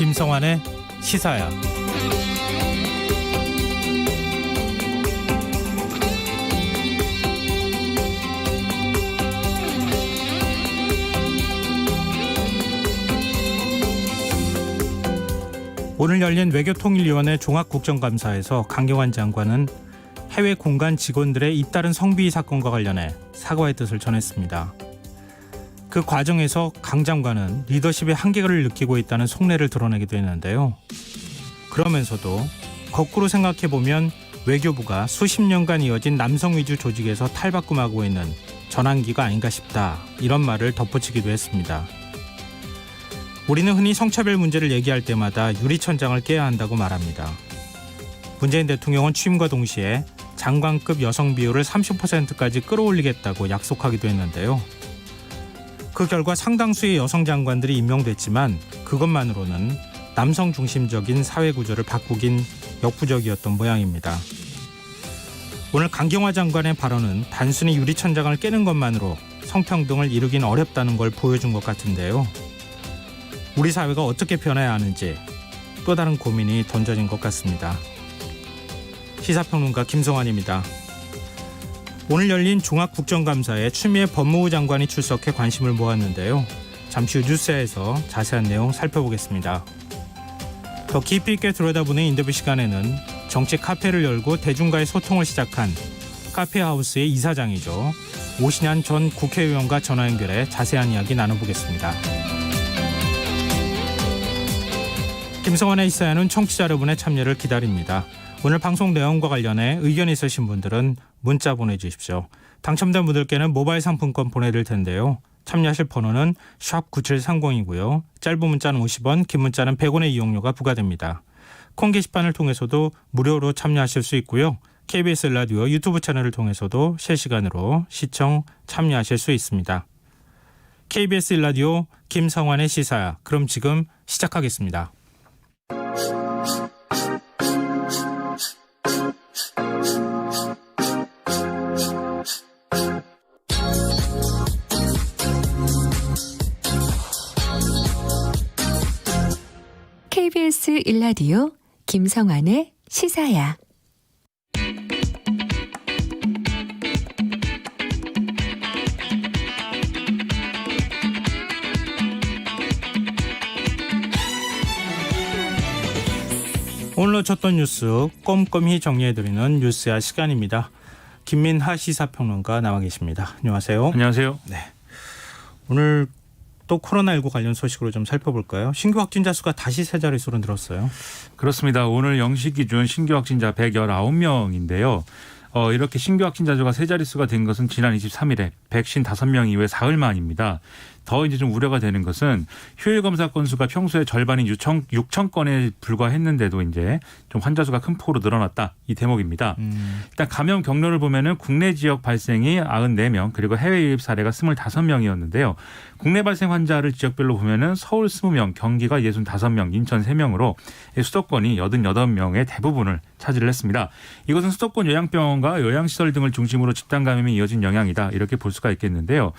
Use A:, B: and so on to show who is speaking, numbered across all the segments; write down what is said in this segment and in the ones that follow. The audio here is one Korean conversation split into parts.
A: 김성환의 시사야. 오늘 열린 외교통일위원회 종합국정감사에서 강경화 장관은 해외 공간 직원들의 잇따른 성비위 사건과 관련해 사과의 뜻을 전했습니다. 그 과정에서 강 장관은 리더십의 한계를 느끼고 있다는 속내를 드러내기도 했는데요. 그러면서도 거꾸로 생각해보면 외교부가 수십 년간 이어진 남성 위주 조직에서 탈바꿈하고 있는 전환기가 아닌가 싶다, 이런 말을 덧붙이기도 했습니다. 우리는 흔히 성차별 문제를 얘기할 때마다 유리천장을 깨야 한다고 말합니다. 문재인 대통령은 취임과 동시에 장관급 여성 비율을 30%까지 끌어올리겠다고 약속하기도 했는데요. 그 결과 상당수의 여성 장관들이 임명됐지만 그것만으로는 남성 중심적인 사회 구조를 바꾸긴 역부족이었던 모양입니다. 오늘 강경화 장관의 발언은 단순히 유리천장을 깨는 것만으로 성평등을 이루긴 어렵다는 걸 보여준 것 같은데요. 우리 사회가 어떻게 변해야 하는지 또 다른 고민이 던져진 것 같습니다. 시사평론가 김성환입니다. 오늘 열린 종합국정감사에 추미애 법무부 장관이 출석해 관심을 모았는데요. 잠시 후 뉴스에서 자세한 내용 살펴보겠습니다. 더 깊이 있게 들여다보는 인터뷰 시간에는 정책 카페를 열고 대중과의 소통을 시작한 카페하우스의 이사장이죠. 오신환 전 국회의원과 전화 연결해 자세한 이야기 나눠보겠습니다. 김성환의 시사야는 청취자 여러분의 참여를 기다립니다. 오늘 방송 내용과 관련해 의견 있으신 분들은 문자 보내주십시오. 당첨된 분들께는 모바일 상품권 보내드릴 텐데요. 참여하실 번호는 샵9730이고요. 짧은 문자는 50원, 긴 문자는 100원의 이용료가 부과됩니다. 콩 게시판을 통해서도 무료로 참여하실 수 있고요. KBS 라디오 유튜브 채널을 통해서도 실시간으로 시청, 참여하실 수 있습니다. KBS 라디오 김성환의 시사야. 그럼 지금 시작하겠습니다.
B: KBS 1라디오 김성환의 시사야.
A: 오늘 놓쳤던 뉴스 꼼꼼히 정리해드리는 뉴스야 시간입니다. 김민하 시사평론가 나와 계십니다. 안녕하세요.
C: 안녕하세요.
A: 네. 오늘 또 코로나19 관련 소식으로 좀 살펴볼까요? 신규 확진자 수가 다시 세 자릿수로 늘었어요.
C: 그렇습니다. 오늘 0시 기준 신규 확진자 119명인데요. 이렇게 신규 확진자 수가 세 자릿수가 된 것은 지난 23일에 155명 이후에 사흘 만입니다. 더 이제 좀 우려가 되는 것은 휴일 검사 건수가 평소에 절반인 6천 건에 불과했는데도 이제 좀 환자 수가 큰 폭으로 늘어났다, 이 대목입니다. 일단 감염 경로를 보면은 국내 지역 발생이 94명, 그리고 해외 유입 사례가 25명이었는데요. 국내 발생 환자를 지역별로 보면은 서울 20명, 경기가 65명, 인천 3명으로 수도권이 88명의 대부분을 차지를 했습니다. 이것은 수도권 요양병원과 요양시설 등을 중심으로 집단 감염이 이어진 영향이다, 이렇게 볼 수가 있겠는데요.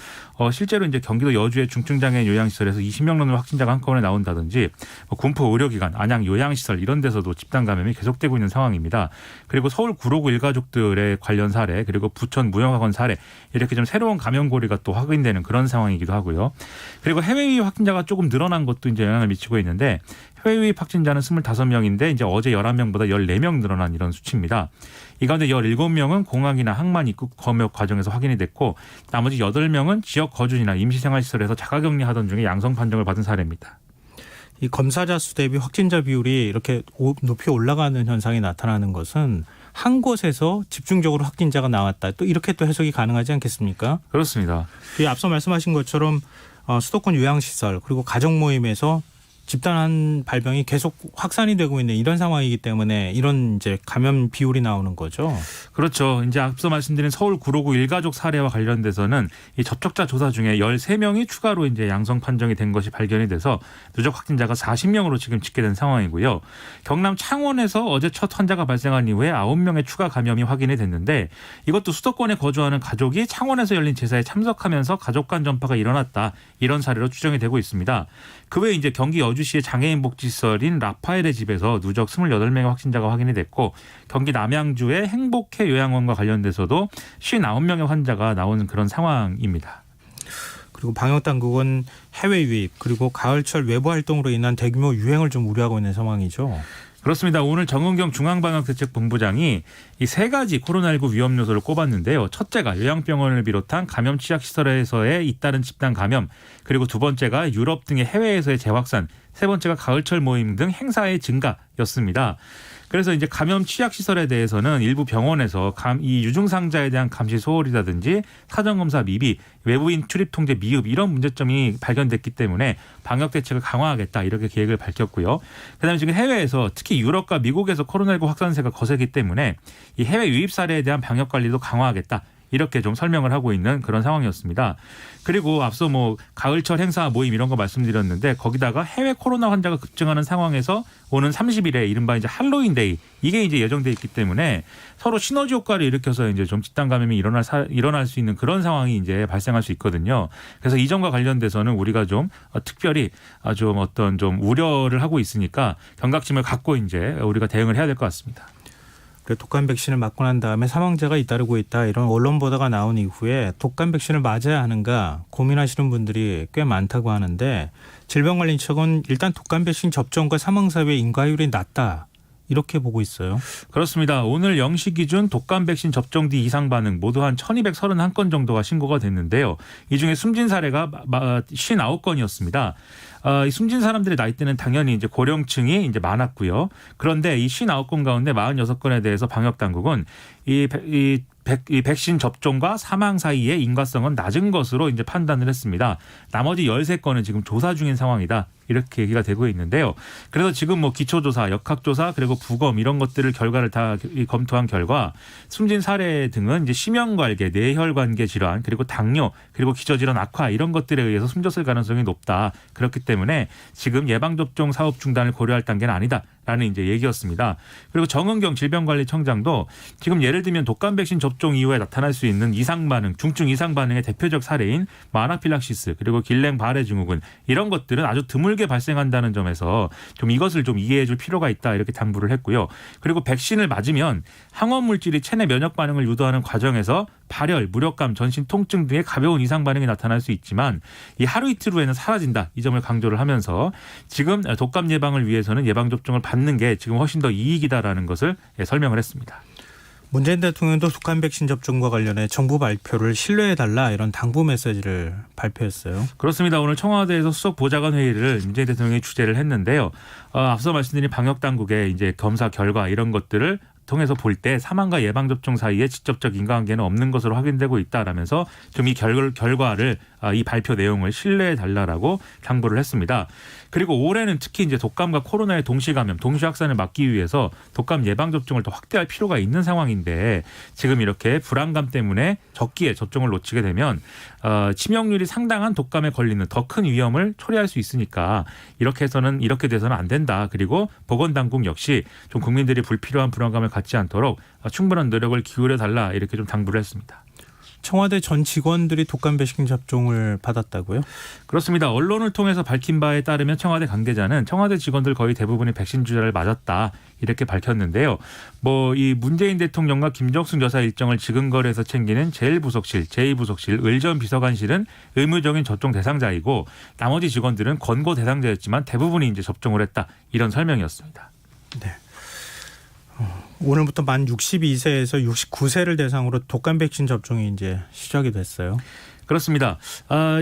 C: 실제로 이제 경기도 여주의 중증장애인 요양시설에서 20명 넘는 확진자가 한꺼번에 나온다든지, 군포 의료기관, 안양 요양시설 이런 데서도 집단 감염이 계속되고 있는 상황입니다. 그리고 서울 구로구 일가족들의 관련 사례, 그리고 부천 무형학원 사례, 이렇게 좀 새로운 감염고리가 또 확인되는 그런 상황이기도 하고요. 그리고 해외 유입 확진자가 조금 늘어난 것도 이제 영향을 미치고 있는데, 해외 유입 확진자는 25명인데 이제 어제 11명보다 14명 늘어난 이런 수치입니다. 이 가운데 17명은 공항이나 항만 입국 검역 과정에서 확인이 됐고, 나머지 8명은 지역 거주지나 임시생활시설에서 자가격리하던 중에 양성 판정을 받은 사례입니다.
A: 이 검사자 수 대비 확진자 비율이 이렇게 높이 올라가는 현상이 나타나는 것은 한 곳에서 집중적으로 확진자가 나왔다, 또 이렇게 또 해석이 가능하지 않겠습니까?
C: 그렇습니다.
A: 앞서 말씀하신 것처럼 수도권 요양시설 그리고 가족 모임에서 집단한 발병이 계속 확산이 되고 있는 이런 상황이기 때문에 이런 이제 감염 비율이 나오는 거죠.
C: 그렇죠. 이제 앞서 말씀드린 서울 구로구 일가족 사례와 관련돼서는 이 접촉자 조사 중에 13명이 추가로 이제 양성 판정이 된 것이 발견이 돼서 누적 확진자가 40명으로 지금 집계된 상황이고요. 경남 창원에서 어제 첫 환자가 발생한 이후에 9명의 추가 감염이 확인이 됐는데, 이것도 수도권에 거주하는 가족이 창원에서 열린 제사에 참석하면서 가족 간 전파가 일어났다, 이런 사례로 추정이 되고 있습니다. 그 외에 이제 경기 여주 남주시의 장애인 복지시설인 라파엘의 집에서 누적 28명의 확진자가 확인이 됐고 경기 남양주의 행복해 요양원과 관련돼서도 59명의 환자가 나오는 그런 상황입니다.
A: 그리고 방역당국은 해외 유입 그리고 가을철 외부 활동으로 인한 대규모 유행을 좀 우려하고 있는 상황이죠.
C: 그렇습니다. 오늘 정은경 중앙방역대책본부장이 이 세 가지 코로나19 위험 요소를 꼽았는데요. 첫째가 요양병원을 비롯한 감염 취약시설에서의 잇따른 집단 감염, 그리고 두 번째가 유럽 등의 해외에서의 재확산, 세 번째가 가을철 모임 등 행사의 증가였습니다. 그래서 이제 감염 취약 시설에 대해서는 일부 병원에서 이 유증상자에 대한 감시 소홀이라든지 사전검사 미비, 외부인 출입 통제 미흡 이런 문제점이 발견됐기 때문에 방역 대책을 강화하겠다 이렇게 계획을 밝혔고요. 그다음에 지금 해외에서 특히 유럽과 미국에서 코로나19 확산세가 거세기 때문에 이 해외 유입 사례에 대한 방역 관리도 강화하겠다. 이렇게 좀 설명을 하고 있는 그런 상황이었습니다. 그리고 앞서 뭐 가을철 행사 모임 이런 거 말씀드렸는데 거기다가 해외 코로나 환자가 급증하는 상황에서 오는 30일에 이른바 이제 할로윈데이 이게 이제 예정돼 있기 때문에 서로 시너지 효과를 일으켜서 이제 좀 집단 감염이 일어날 수 있는 그런 상황이 이제 발생할 수 있거든요. 그래서 이 점과 관련돼서는 우리가 좀 특별히 좀 어떤 좀 우려를 하고 있으니까 경각심을 갖고 이제 우리가 대응을 해야 될 것 같습니다.
A: 독감 백신을 맞고 난 다음에 사망자가 잇따르고 있다 이런 언론 보도가 나온 이후에 독감 백신을 맞아야 하는가 고민하시는 분들이 꽤 많다고 하는데 질병관리청은 일단 독감 백신 접종과 사망 사고의 인과율이 낮다 이렇게 보고 있어요.
C: 그렇습니다. 오늘 0시 기준 독감 백신 접종 뒤 이상 반응 모두 한 1231건 정도가 신고가 됐는데요. 이 중에 숨진 사례가 59건이었습니다. 이 숨진 사람들의 나이대는 당연히 이제 고령층이 이제 많았고요. 그런데 이 59건 가운데 46건에 대해서 방역 당국은 이 백신 접종과 사망 사이의 인과성은 낮은 것으로 이제 판단을 했습니다. 나머지 13건은 지금 조사 중인 상황이다. 이렇게 얘기가 되고 있는데요. 그래서 지금 뭐 기초조사, 역학조사 그리고 부검 이런 것들을 결과를 다 검토한 결과 숨진 사례 등은 이제 심형관계, 뇌혈관계 질환 그리고 당뇨 그리고 기저질환 악화 이런 것들에 의해서 숨졌을 가능성이 높다. 그렇기 때문에 지금 예방접종 사업 중단을 고려할 단계는 아니다. 라는 이제 얘기였습니다. 그리고 정은경 질병관리청장도 지금 예를 들면 독감 백신 접종 이후에 나타날 수 있는 이상 반응, 중증 이상 반응의 대표적 사례인 아나필락시스 그리고 길랭 발해 증후군 이런 것들은 아주 드물게 발생한다는 점에서 좀 이것을 좀 이해해 줄 필요가 있다 이렇게 당부를 했고요. 그리고 백신을 맞으면 항원 물질이 체내 면역 반응을 유도하는 과정에서 발열, 무력감, 전신 통증 등의 가벼운 이상 반응이 나타날 수 있지만 이 하루 이틀 후에는 사라진다. 이 점을 강조를 하면서 지금 독감 예방을 위해서는 예방접종을 받는 게 지금 훨씬 더 이익이다라는 것을 설명을 했습니다.
A: 문재인 대통령도 독감 백신 접종과 관련해 정부 발표를 신뢰해달라 이런 당부 메시지를 발표했어요.
C: 그렇습니다. 오늘 청와대에서 수석 보좌관 회의를 문재인 대통령이 주재를 했는데요. 앞서 말씀드린 방역 당국의 이제 검사 결과 이런 것들을 통해서 볼 때 사망과 예방접종 사이에 직접적 인과관계는 없는 것으로 확인되고 있다라면서 좀 이 결과를 이 발표 내용을 신뢰해달라고 당부를 했습니다. 그리고 올해는 특히 이제 독감과 코로나의 동시 감염, 동시 확산을 막기 위해서 독감 예방접종을 더 확대할 필요가 있는 상황인데 지금 이렇게 불안감 때문에 적기에 접종을 놓치게 되면 치명률이 상당한 독감에 걸리는 더 큰 위험을 초래할 수 있으니까 이렇게 돼서는 안 된다. 그리고 보건당국 역시 좀 국민들이 불필요한 불안감을 갖지 않도록 충분한 노력을 기울여 달라 이렇게 좀 당부를 했습니다.
A: 청와대 전 직원들이 독감 백신 접종을 받았다고요?
C: 그렇습니다. 언론을 통해서 밝힌 바에 따르면 청와대 관계자는 청와대 직원들 거의 대부분이 백신 주사를 맞았다 이렇게 밝혔는데요. 뭐 이 문재인 대통령과 김정숙 여사 일정을 지근거리에서 챙기는 제1부속실, 제2부속실, 을전 비서관실은 의무적인 접종 대상자이고 나머지 직원들은 권고 대상자였지만 대부분이 이제 접종을 했다 이런 설명이었습니다.
A: 네. 오늘부터 만 62세에서 69세를 대상으로 독감 백신 접종이 이제 시작이 됐어요.
C: 그렇습니다.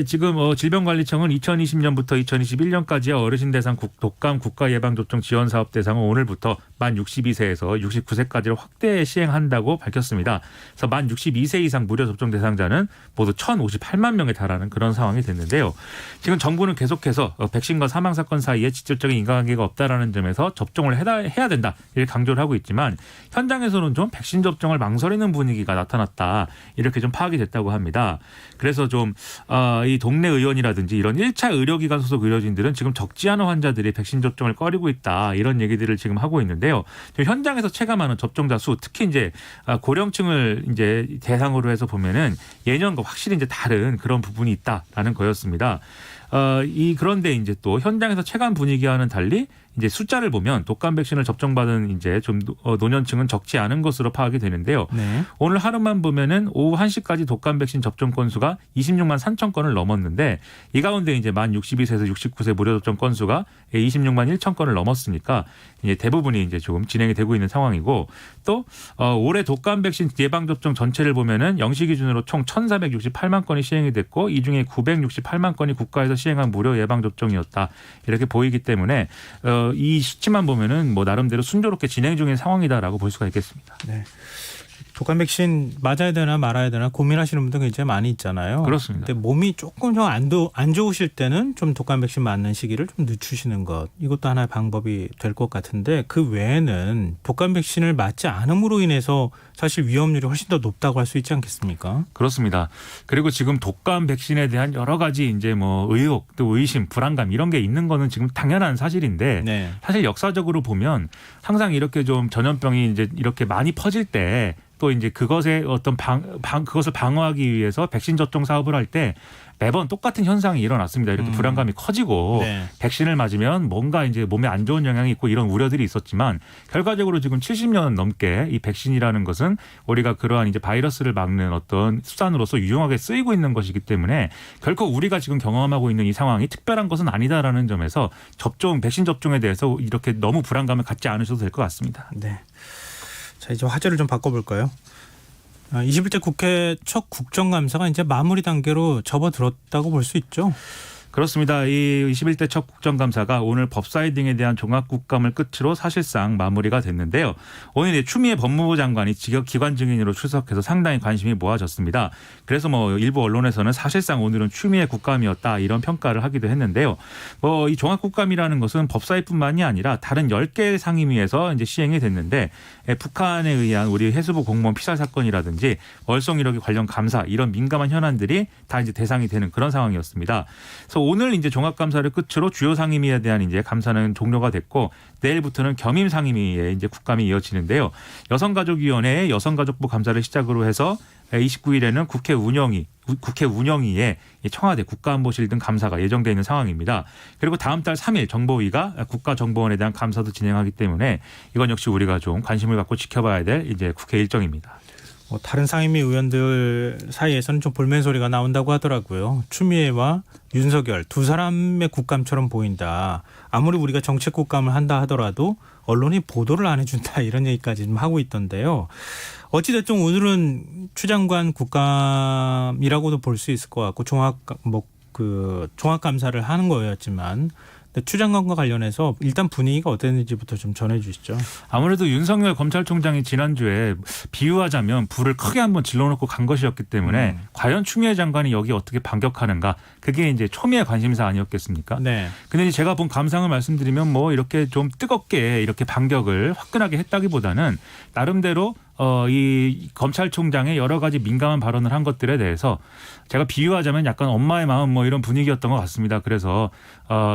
C: 지금 질병관리청은 2020년부터 2021년까지의 어르신 대상 독감 국가예방접종 지원사업 대상은 오늘부터 만 62세에서 69세까지를 확대 시행한다고 밝혔습니다. 그래서 만 62세 이상 무료 접종 대상자는 모두 1,058만 명에 달하는 그런 상황이 됐는데요. 지금 정부는 계속해서 백신과 사망사건 사이에 직접적인 인과관계가 없다라는 점에서 접종을 해야 된다 이렇게 강조를 하고 있지만 현장에서는 좀 백신 접종을 망설이는 분위기가 나타났다 이렇게 좀 파악이 됐다고 합니다. 그래서 좀 이 동네 의원이라든지 이런 1차 의료기관 소속 의료진들은 지금 적지 않은 환자들이 백신 접종을 꺼리고 있다 이런 얘기들을 지금 하고 있는데요. 현장에서 체감하는 접종자 수 특히 이제 고령층을 이제 대상으로 해서 보면은 예년과 확실히 이제 다른 그런 부분이 있다라는 거였습니다. 그런데 이제 또 현장에서 체감 분위기와는 달리 이제 숫자를 보면 독감 백신을 접종받은 이제 좀 노년층은 적지 않은 것으로 파악이 되는데요.
A: 네.
C: 오늘 하루만 보면은 오후 1시까지 독감 백신 접종 건수가 26만 3천 건을 넘었는데 이 가운데 이제 만 62세에서 69세 무료 접종 건수가 26만 1천 건을 넘었으니까 이제 대부분이 이제 조금 진행이 되고 있는 상황이고 또 올해 독감 백신 예방 접종 전체를 보면은 영시 기준으로 총 1,468만 건이 시행이 됐고 이 중에 968만 건이 국가에서 시행한 무료 예방 접종이었다. 이렇게 보이기 때문에 이 수치만 보면은 뭐 나름대로 순조롭게 진행 중인 상황이다라고 볼 수가 있겠습니다.
A: 네. 독감 백신 맞아야 되나 말아야 되나 고민하시는 분들 굉장히 많이 있잖아요.
C: 그렇습니다.
A: 근데 몸이 조금 좀 안 좋으실 때는 좀 독감 백신 맞는 시기를 좀 늦추시는 것, 이것도 하나의 방법이 될 것 같은데 그 외에는 독감 백신을 맞지 않음으로 인해서 사실 위험률이 훨씬 더 높다고 할 수 있지 않겠습니까?
C: 그렇습니다. 그리고 지금 독감 백신에 대한 여러 가지 이제 뭐 의혹 또 의심, 불안감 이런 게 있는 거는 지금 당연한 사실인데
A: 네.
C: 사실 역사적으로 보면 항상 이렇게 좀 전염병이 이제 이렇게 많이 퍼질 때 또 이제 그것에 어떤 그것을 방어하기 위해서 백신 접종 사업을 할 때 매번 똑같은 현상이 일어났습니다. 이렇게 불안감이 커지고
A: 네.
C: 백신을 맞으면 뭔가 이제 몸에 안 좋은 영향이 있고 이런 우려들이 있었지만 결과적으로 지금 70년 넘게 이 백신이라는 것은 우리가 그러한 이제 바이러스를 막는 어떤 수단으로서 유용하게 쓰이고 있는 것이기 때문에 결코 우리가 지금 경험하고 있는 이 상황이 특별한 것은 아니다라는 점에서 백신 접종에 대해서 이렇게 너무 불안감을 갖지 않으셔도 될 것 같습니다.
A: 네. 자, 이제 화제를 좀 바꿔볼까요? 21대 국회 첫 국정감사가 이제 마무리 단계로 접어들었다고 볼 수 있죠.
C: 그렇습니다. 이 21대 첫 국정감사가 오늘 법사위 등에 대한 종합국감을 끝으로 사실상 마무리가 됐는데요. 오늘 추미애 법무부 장관이 기관 증인으로 출석해서 상당히 관심이 모아졌습니다. 그래서 뭐 일부 언론에서는 사실상 오늘은 추미애 국감이었다 이런 평가를 하기도 했는데요. 이 종합국감이라는 것은 법사위뿐만이 아니라 다른 10개 상임위에서 이제 시행이 됐는데 북한에 의한 우리 해수부 공무원 피살 사건이라든지 월성 1호기 관련 감사 이런 민감한 현안들이 다 이제 대상이 되는 그런 상황이었습니다. 그래서 오늘 이제 종합감사를 끝으로 주요 상임위에 대한 이제 감사는 종료가 됐고 내일부터는 겸임 상임위에 이제 국감이 이어지는데요. 여성가족위원회의 여성가족부 감사를 시작으로 해서 29일에는 국회 운영위에 청와대 국가안보실 등 감사가 예정되어 있는 상황입니다. 그리고 다음 달 3일 정보위가 국가정보원에 대한 감사도 진행하기 때문에 이건 역시 우리가 좀 관심을 갖고 지켜봐야 될 이제 국회 일정입니다.
A: 다른 상임위 의원들 사이에서는 좀 볼멘 소리가 나온다고 하더라고요. 추미애와 윤석열 두 사람의 국감처럼 보인다. 아무리 우리가 정책 국감을 한다 하더라도 언론이 보도를 안 해준다 이런 얘기까지 좀 하고 있던데요. 어찌됐든 오늘은 추 장관 국감이라고도 볼 수 있을 것 같고 종합감사를 하는 거였지만 추 장관과 관련해서 일단 분위기가 어땠는지부터 좀 전해주시죠.
C: 아무래도 윤석열 검찰총장이 지난주에 비유하자면 불을 크게 한번 질러놓고 간 것이었기 때문에 과연 추미애 장관이 여기 어떻게 반격하는가 그게 이제 초미의 관심사 아니었겠습니까?
A: 네.
C: 근데 이제 제가 본 감상을 말씀드리면 뭐 이렇게 좀 뜨겁게 이렇게 반격을 화끈하게 했다기보다는 나름대로 이 검찰총장의 여러 가지 민감한 발언을 한 것들에 대해서 제가 비유하자면 약간 엄마의 마음 뭐 이런 분위기였던 것 같습니다. 그래서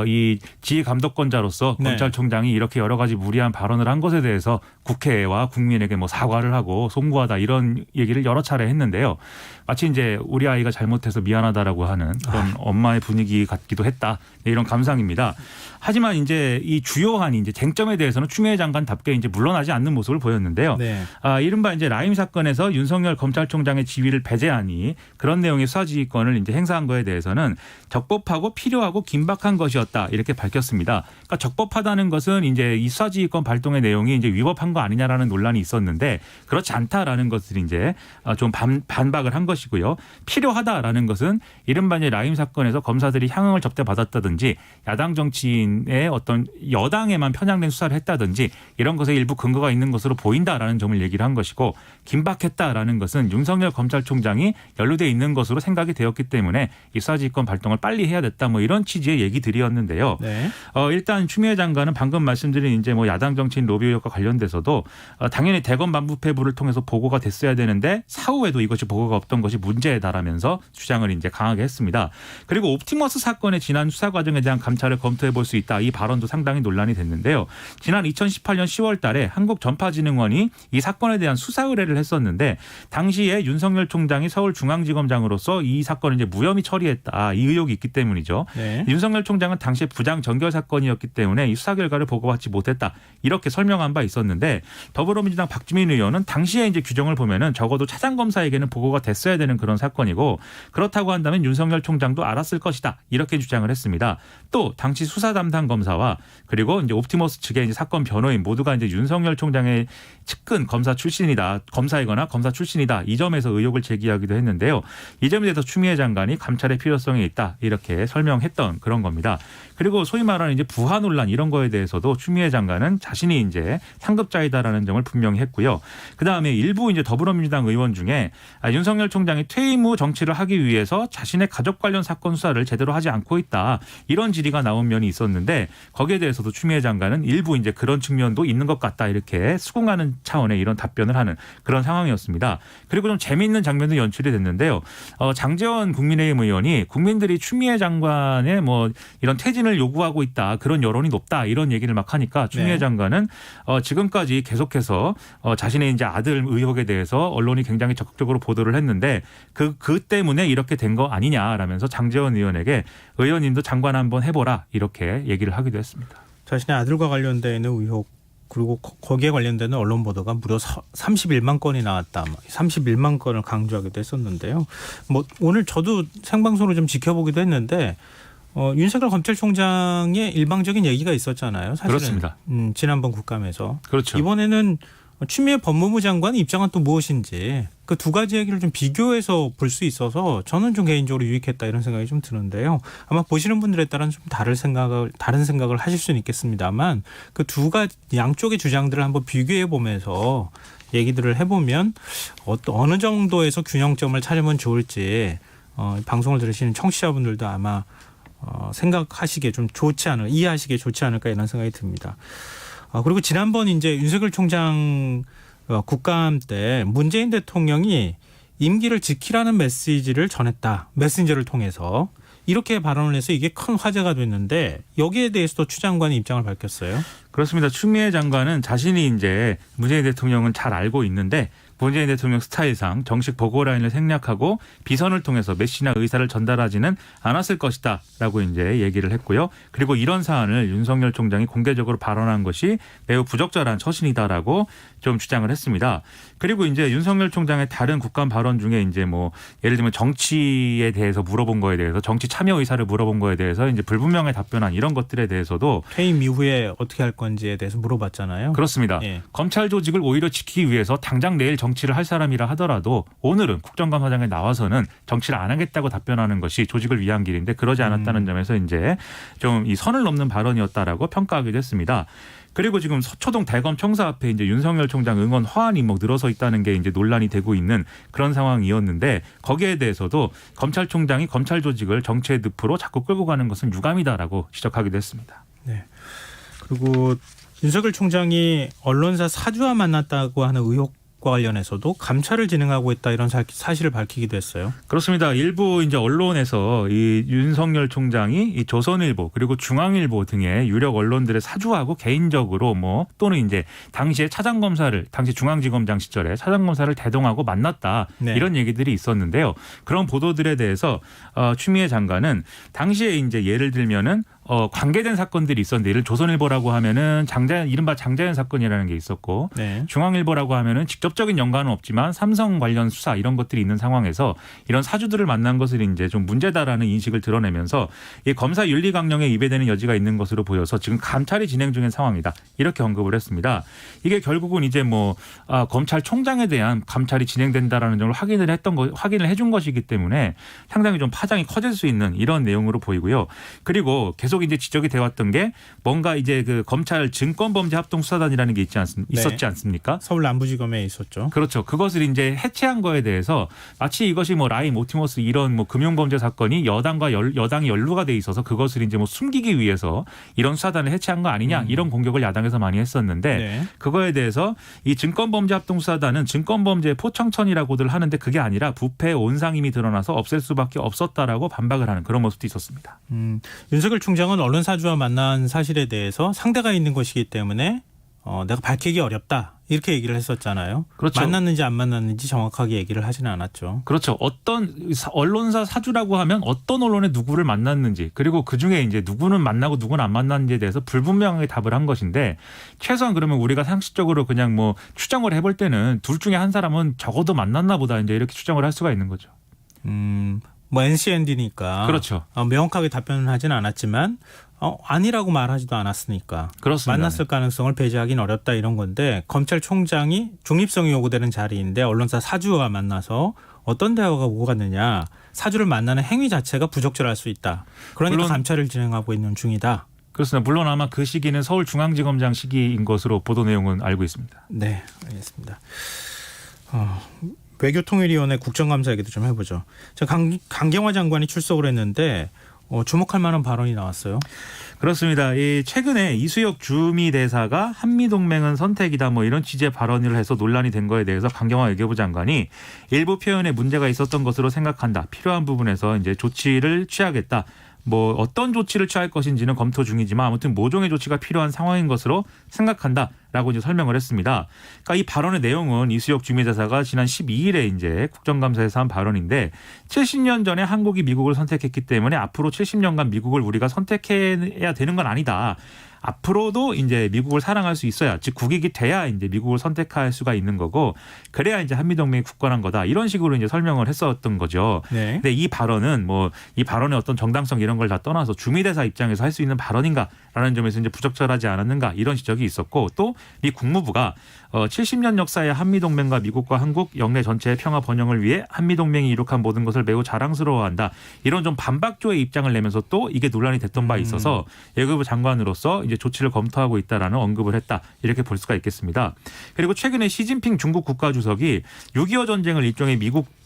C: 이 지휘 감독권자로서
A: 네.
C: 검찰총장이 이렇게 여러 가지 무리한 발언을 한 것에 대해서 국회와 국민에게 뭐 사과를 하고 송구하다 이런 얘기를 여러 차례 했는데요. 마치 이제 우리 아이가 잘못해서 미안하다라고 하는 그런 엄마의 분위기 같기도 했다. 네, 이런 감상입니다. 하지만 이제 이 주요한 이제 쟁점에 대해서는 추미애 장관답게 이제 물러나지 않는 모습을 보였는데요.
A: 네.
C: 이른바 이제 라임 사건에서 윤석열 검찰총장의 지위를 배제하니 그런 내용의 수사지휘권을 이제 행사한 거에 대해서는 적법하고 필요하고 긴박한 것이었다 이렇게 밝혔습니다. 그러니까 적법하다는 것은 이제 이 수사지휘권 발동의 내용이 이제 위법한 거 아니냐라는 논란이 있었는데 그렇지 않다라는 것을 이제 좀 반박을 한 것이고요. 필요하다라는 것은 이른바 이제 라임 사건에서 검사들이 향응을 접대받았다든지 야당 정치인의 어떤 여당에만 편향된 수사를 했다든지 이런 것에 일부 근거가 있는 것으로 보인다라는 점을 얘기를 한 것이고 긴박했다라는 것은 윤석열 검찰총장이 연루돼 있는 것으로 생각이 되었기 때문에 이 수사지휘권 발동을 빨리 해야 됐다 뭐 이런 취지의 얘기들이었는데요.
A: 네.
C: 일단 추미애 장관은 방금 말씀드린 이제 뭐 야당 정치인 로비 의혹과 관련돼서도 당연히 대검 반부패부를 통해서 보고가 됐어야 되는데 사후에도 이것이 보고가 없던 것이 문제다라면서 주장을 이제 강하게 했습니다. 그리고 옵티머스 사건의 지난 수사 과정에 대한 감찰을 검토해 볼 수 있다. 이 발언도 상당히 논란이 됐는데요. 지난 2018년 10월 달에 한국전파진흥원이 이 사건에 대한 수사 의뢰를 했었는데 당시에 윤석열 총장이 서울중앙지검장으로서 이 사건을 이제 무혐의 처리했다. 이 의혹이 있기 때문이죠.
A: 네.
C: 윤석열 총장은 당시에 부장 전결 사건이었기 때문에 이 수사 결과를 보고받지 못했다. 이렇게 설명한 바 있었는데 더불어민주당 박주민 의원은 당시에 이제 규정을 보면은 적어도 차장검사에게는 보고가 됐어야 되는 그런 사건이고 그렇다고 한다면 윤석열 총장도 알았을 것이다. 이렇게 주장을 했습니다. 또 당시 수사 담당 검사와 그리고 이제 옵티머스 측의 이제 사건 변호인 모두가 이제 윤석열 총장의 측근 검사 출신이다. 검사이거나 검사 출신이다. 이 점에서 의혹을 제기하기도 했는데요. 이 점에 대해서 추미애 장관이 감찰의 필요성이 있다. 이렇게 설명했던 그런 겁니다. 그리고 소위 말하는 이제 부하 논란 이런 거에 대해서도 추미애 장관은 자신이 이제 상급자이다라는 점을 분명히 했고요. 그다음에 일부 이제 더불어민주당 의원 중에 윤석열 총장이 퇴임 후 정치를 하기 위해서 자신의 가족 관련 사건 수사를 제대로 하지 않고 있다. 이런 질의가 나온 면이 있었는데 거기에 대해서도 추미애 장관은 일부 이제 그런 측면도 있는 것 같다. 이렇게 수긍하는 차원의 이런 답변을 하는 그런 상황이었습니다. 그리고 좀 재미있는 장면도 연출이 됐는데요. 장제원 국민의힘 의원이 국민들이 추미애 장관의 뭐 이런 퇴진을 요구하고 있다. 그런 여론이 높다. 이런 얘기를 막 하니까 추미애
A: 네.
C: 장관은 지금까지 계속해서 자신의 이제 아들 의혹에 대해서 언론이 굉장히 적극적으로 보도를 했는데 그 때문에 이렇게 된 거 아니냐라면서 장제원 의원에게 의원님도 장관 한번 해보라 이렇게 얘기를 하기도 했습니다.
A: 자신의 아들과 관련되어 있는 의혹 그리고 거기에 관련되는 언론 보도가 무려 31만 건이 나왔다. 31만 건을 강조하기도 했었는데요. 뭐 오늘 저도 생방송으로 좀 지켜보기도 했는데 윤석열 검찰총장의 일방적인 얘기가 있었잖아요. 사실은.
C: 그렇습니다.
A: 지난번 국감에서.
C: 그렇죠.
A: 이번에는 추미애 법무부 장관의 입장은 또 무엇인지 그 두 가지 얘기를 좀 비교해서 볼 수 있어서 저는 좀 개인적으로 유익했다 이런 생각이 좀 드는데요. 아마 보시는 분들에 따라는 좀 다른 생각을 하실 수는 있겠습니다만 그 두 가지 양쪽의 주장들을 한번 비교해 보면서 얘기들을 해보면 어느 정도에서 균형점을 찾으면 좋을지 방송을 들으시는 청취자분들도 아마 생각하시기에 좀 이해하시기에 좋지 않을까 이런 생각이 듭니다. 그리고 지난번 이제 윤석열 총장 국감 때 문재인 대통령이 임기를 지키라는 메시지를 전했다. 메신저를 통해서. 이렇게 발언을 해서 이게 큰 화제가 됐는데 여기에 대해서도 추 장관이 입장을 밝혔어요.
C: 그렇습니다. 추미애 장관은 자신이 이제 문재인 대통령은 잘 알고 있는데 문재인 대통령 스타일상 정식 보고 라인을 생략하고 비선을 통해서 메시나 의사를 전달하지는 않았을 것이다 라고 이제 얘기를 했고요. 그리고 이런 사안을 윤석열 총장이 공개적으로 발언한 것이 매우 부적절한 처신이다라고 좀 주장을 했습니다. 그리고 이제 윤석열 총장의 다른 국감 발언 중에 이제 뭐 예를 들면 정치에 대해서 물어본 거에 대해서 정치 참여 의사를 물어본 거에 대해서 이제 불분명하게 답변한 이런 것들에 대해서도
A: 퇴임 이후에 어떻게 할 건지에 대해서 물어봤잖아요.
C: 그렇습니다.
A: 예.
C: 검찰 조직을 오히려 지키기 위해서 당장 내일 정치를 할 사람이라 하더라도 오늘은 국정감사장에 나와서는 정치를 안 하겠다고 답변하는 것이 조직을 위한 길인데 그러지 않았다는 점에서 이제 좀 이 선을 넘는 발언이었다라고 평가하기도 했습니다. 그리고 지금 서초동 대검 청사 앞에 이제 윤석열 총장 응원 화환이 뭐 늘어서 있다는 게 이제 논란이 되고 있는 그런 상황이었는데 거기에 대해서도 검찰총장이 검찰 조직을 정치의 늪으로 자꾸 끌고 가는 것은 유감이다라고 지적하기도 했습니다.
A: 네. 그리고 윤석열 총장이 언론사 사주와 만났다고 하는 의혹과 관련해서도 감찰을 진행하고 있다 이런 사실을 밝히기도 했어요.
C: 그렇습니다. 일부 이제 언론에서 이 윤석열 총장이 이 조선일보 그리고 중앙일보 등의 유력 언론들의 사주하고 개인적으로 뭐 또는 이제 당시 중앙지검장 시절에 차장검사를 대동하고 만났다
A: 네. 이런
C: 이런 얘기들이 있었는데요. 그런 보도들에 대해서 추미애 장관은 당시에 이제 예를 들면은 관계된 사건들이 있었는데 예를 조선일보라고 하면은 이른바 장자연 사건이라는 게 있었고
A: 네.
C: 중앙일보라고 하면은 직접적인 연관은 없지만 삼성 관련 수사 이런 것들이 있는 상황에서 이런 사주들을 만난 것을 이제 좀 문제다라는 인식을 드러내면서 이 검사 윤리 강령에 위배되는 여지가 있는 것으로 보여서 지금 감찰이 진행 중인 상황이다 이렇게 언급을 했습니다. 이게 결국은 이제 뭐 검찰총장에 대한 감찰이 진행된다라는 점을 확인을 해준 것이기 때문에 상당히 좀 파장이 커질 수 있는 이런 내용으로 보이고요. 그리고 계속 계속 이제 지적이 되어왔던 게 뭔가 이제 그 검찰 증권범죄합동수사단이라는 게 있었지 않습니까?
A: 서울 남부지검에 있었죠.
C: 그렇죠. 그것을 이제 해체한 거에 대해서 마치 이것이 뭐 라임, 오티머스 이런 뭐 금융범죄 사건이 여당이 연루가 돼 있어서 그것을 이제 뭐 숨기기 위해서 이런 수사단을 해체한 거 아니냐 이런 공격을 야당에서 많이 했었는데
A: 네.
C: 그거에 대해서 이 증권범죄합동수사단은 증권범죄 포청천이라고들 하는데 그게 아니라 부패 온상임이 드러나서 없앨 수밖에 없었다라고 반박을 하는 그런 모습도 있었습니다.
A: 윤석열 총장은 언론사주와 만난 사실에 대해서 상대가 있는 것이기 때문에 내가 밝히기 어렵다. 이렇게 얘기를 했었잖아요.
C: 그렇죠.
A: 만났는지 안 만났는지 정확하게 얘기를 하지는 않았죠.
C: 그렇죠. 어떤 언론사 사주라고 하면 어떤 언론에 누구를 만났는지 그리고 그중에 이제 누구는 만나고 누구는 안 만났는지에 대해서 불분명하게 답을 한 것인데 최소한 그러면 우리가 상식적으로 그냥 뭐 추정을 해볼 때는 둘 중에 한 사람은 적어도 만났나 보다 이제 이렇게 추정을 할 수가 있는 거죠.
A: 뭐 NCND니까
C: 그렇죠.
A: 명확하게 답변은 하지는 않았지만 아니라고 말하지도 않았으니까
C: 그렇습니다.
A: 만났을 가능성을 배제하기는 어렵다 이런 건데 검찰총장이 중립성이 요구되는 자리인데 언론사 사주와 만나서 어떤 대화가 오고 갔느냐 사주를 만나는 행위 자체가 부적절할 수 있다. 그러니까
C: 물론
A: 감찰을 진행하고 있는 중이다.
C: 그렇습니다. 물론 아마 그 시기는 서울중앙지검장 시기인 것으로 보도 내용은 알고 있습니다.
A: 네, 알겠습니다. 외교통일위원회 국정감사 얘기도 좀 해보죠. 강경화 장관이 출석을 했는데 주목할 만한 발언이 나왔어요.
C: 그렇습니다. 최근에 이수혁 주미 대사가 한미동맹은 선택이다 뭐 이런 취지의 발언을 해서 논란이 된 거에 대해서 강경화 외교부 장관이 일부 표현에 문제가 있었던 것으로 생각한다. 필요한 부분에서 이제 조치를 취하겠다. 뭐 어떤 조치를 취할 것인지는 검토 중이지만 아무튼 모종의 조치가 필요한 상황인 것으로 생각한다라고 이제 설명을 했습니다. 그러니까 이 발언의 내용은 이수혁 주미대사가 지난 12일에 이제 국정감사에서 한 발언인데 70년 전에 한국이 미국을 선택했기 때문에 앞으로 70년간 미국을 우리가 선택해야 되는 건 아니다. 앞으로도 이제 미국을 사랑할 수 있어야 즉 국익이 돼야 이제 미국을 선택할 수가 있는 거고 그래야 이제 한미동맹이 굳건한 거다 이런 식으로 이제 설명을 했었던 거죠.
A: 네.
C: 근데 이 발언은 뭐 이 발언의 어떤 정당성 이런 걸 다 떠나서 주미대사 입장에서 할 수 있는 발언인가라는 점에서 이제 부적절하지 않았는가 이런 지적이 있었고 또 이 국무부가 70년 역사의 한미동맹과 미국과 한국 영내 전체의 평화 번영을 위해 한미동맹이 이룩한 모든 것을 매우 자랑스러워한다. 이런 좀 반박조의 입장을 내면서 또 이게 논란이 됐던 바 있어서 외교부 장관으로서 이제 조치를 검토하고 있다라는 언급을 했다. 이렇게 볼 수가 있겠습니다. 그리고 최근에 시진핑 중국 국가주석이 6.25 전쟁을 일종의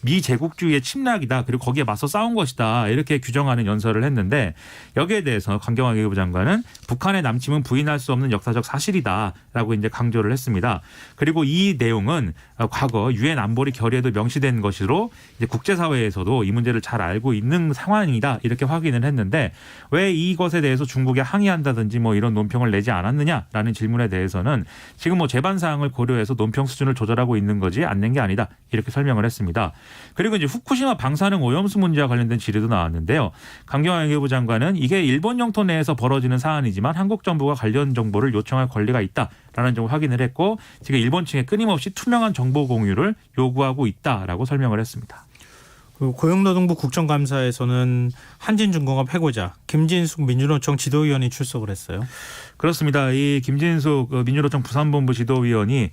C: 미제국주의의 침략이다. 그리고 거기에 맞서 싸운 것이다. 이렇게 규정하는 연설을 했는데 여기에 대해서 강경화 외교부 장관은 북한의 남침은 부인할 수 없는 역사적 사실이다라고 이제 강조를 했습니다. 그리고 이 내용은 과거 유엔 안보리 결의에도 명시된 것으로 이제 국제사회에서도 이 문제를 잘 알고 있는 상황이다 이렇게 확인을 했는데 왜 이것에 대해서 중국에 항의한다든지 뭐 이런 논평을 내지 않았느냐라는 질문에 대해서는 지금 뭐 재반 사항을 고려해서 논평 수준을 조절하고 있는 거지 안 낸 게 아니다 이렇게 설명을 했습니다. 그리고 이제 후쿠시마 방사능 오염수 문제와 관련된 질의도 나왔는데요. 강경화 외교부 장관은 이게 일본 영토 내에서 벌어지는 사안이지만 한국 정부가 관련 정보를 요청할 권리가 있다라는 점을 확인을 했고 지금 일본 측에 끊임없이 투명한 정보 공유를 요구하고 있다라고 설명을 했습니다.
A: 고용노동부 국정감사에서는 한진중공업 해고자 김진숙 민주노총 지도위원이 출석을 했어요.
C: 그렇습니다. 이 김진숙 민주노총 부산본부 지도위원이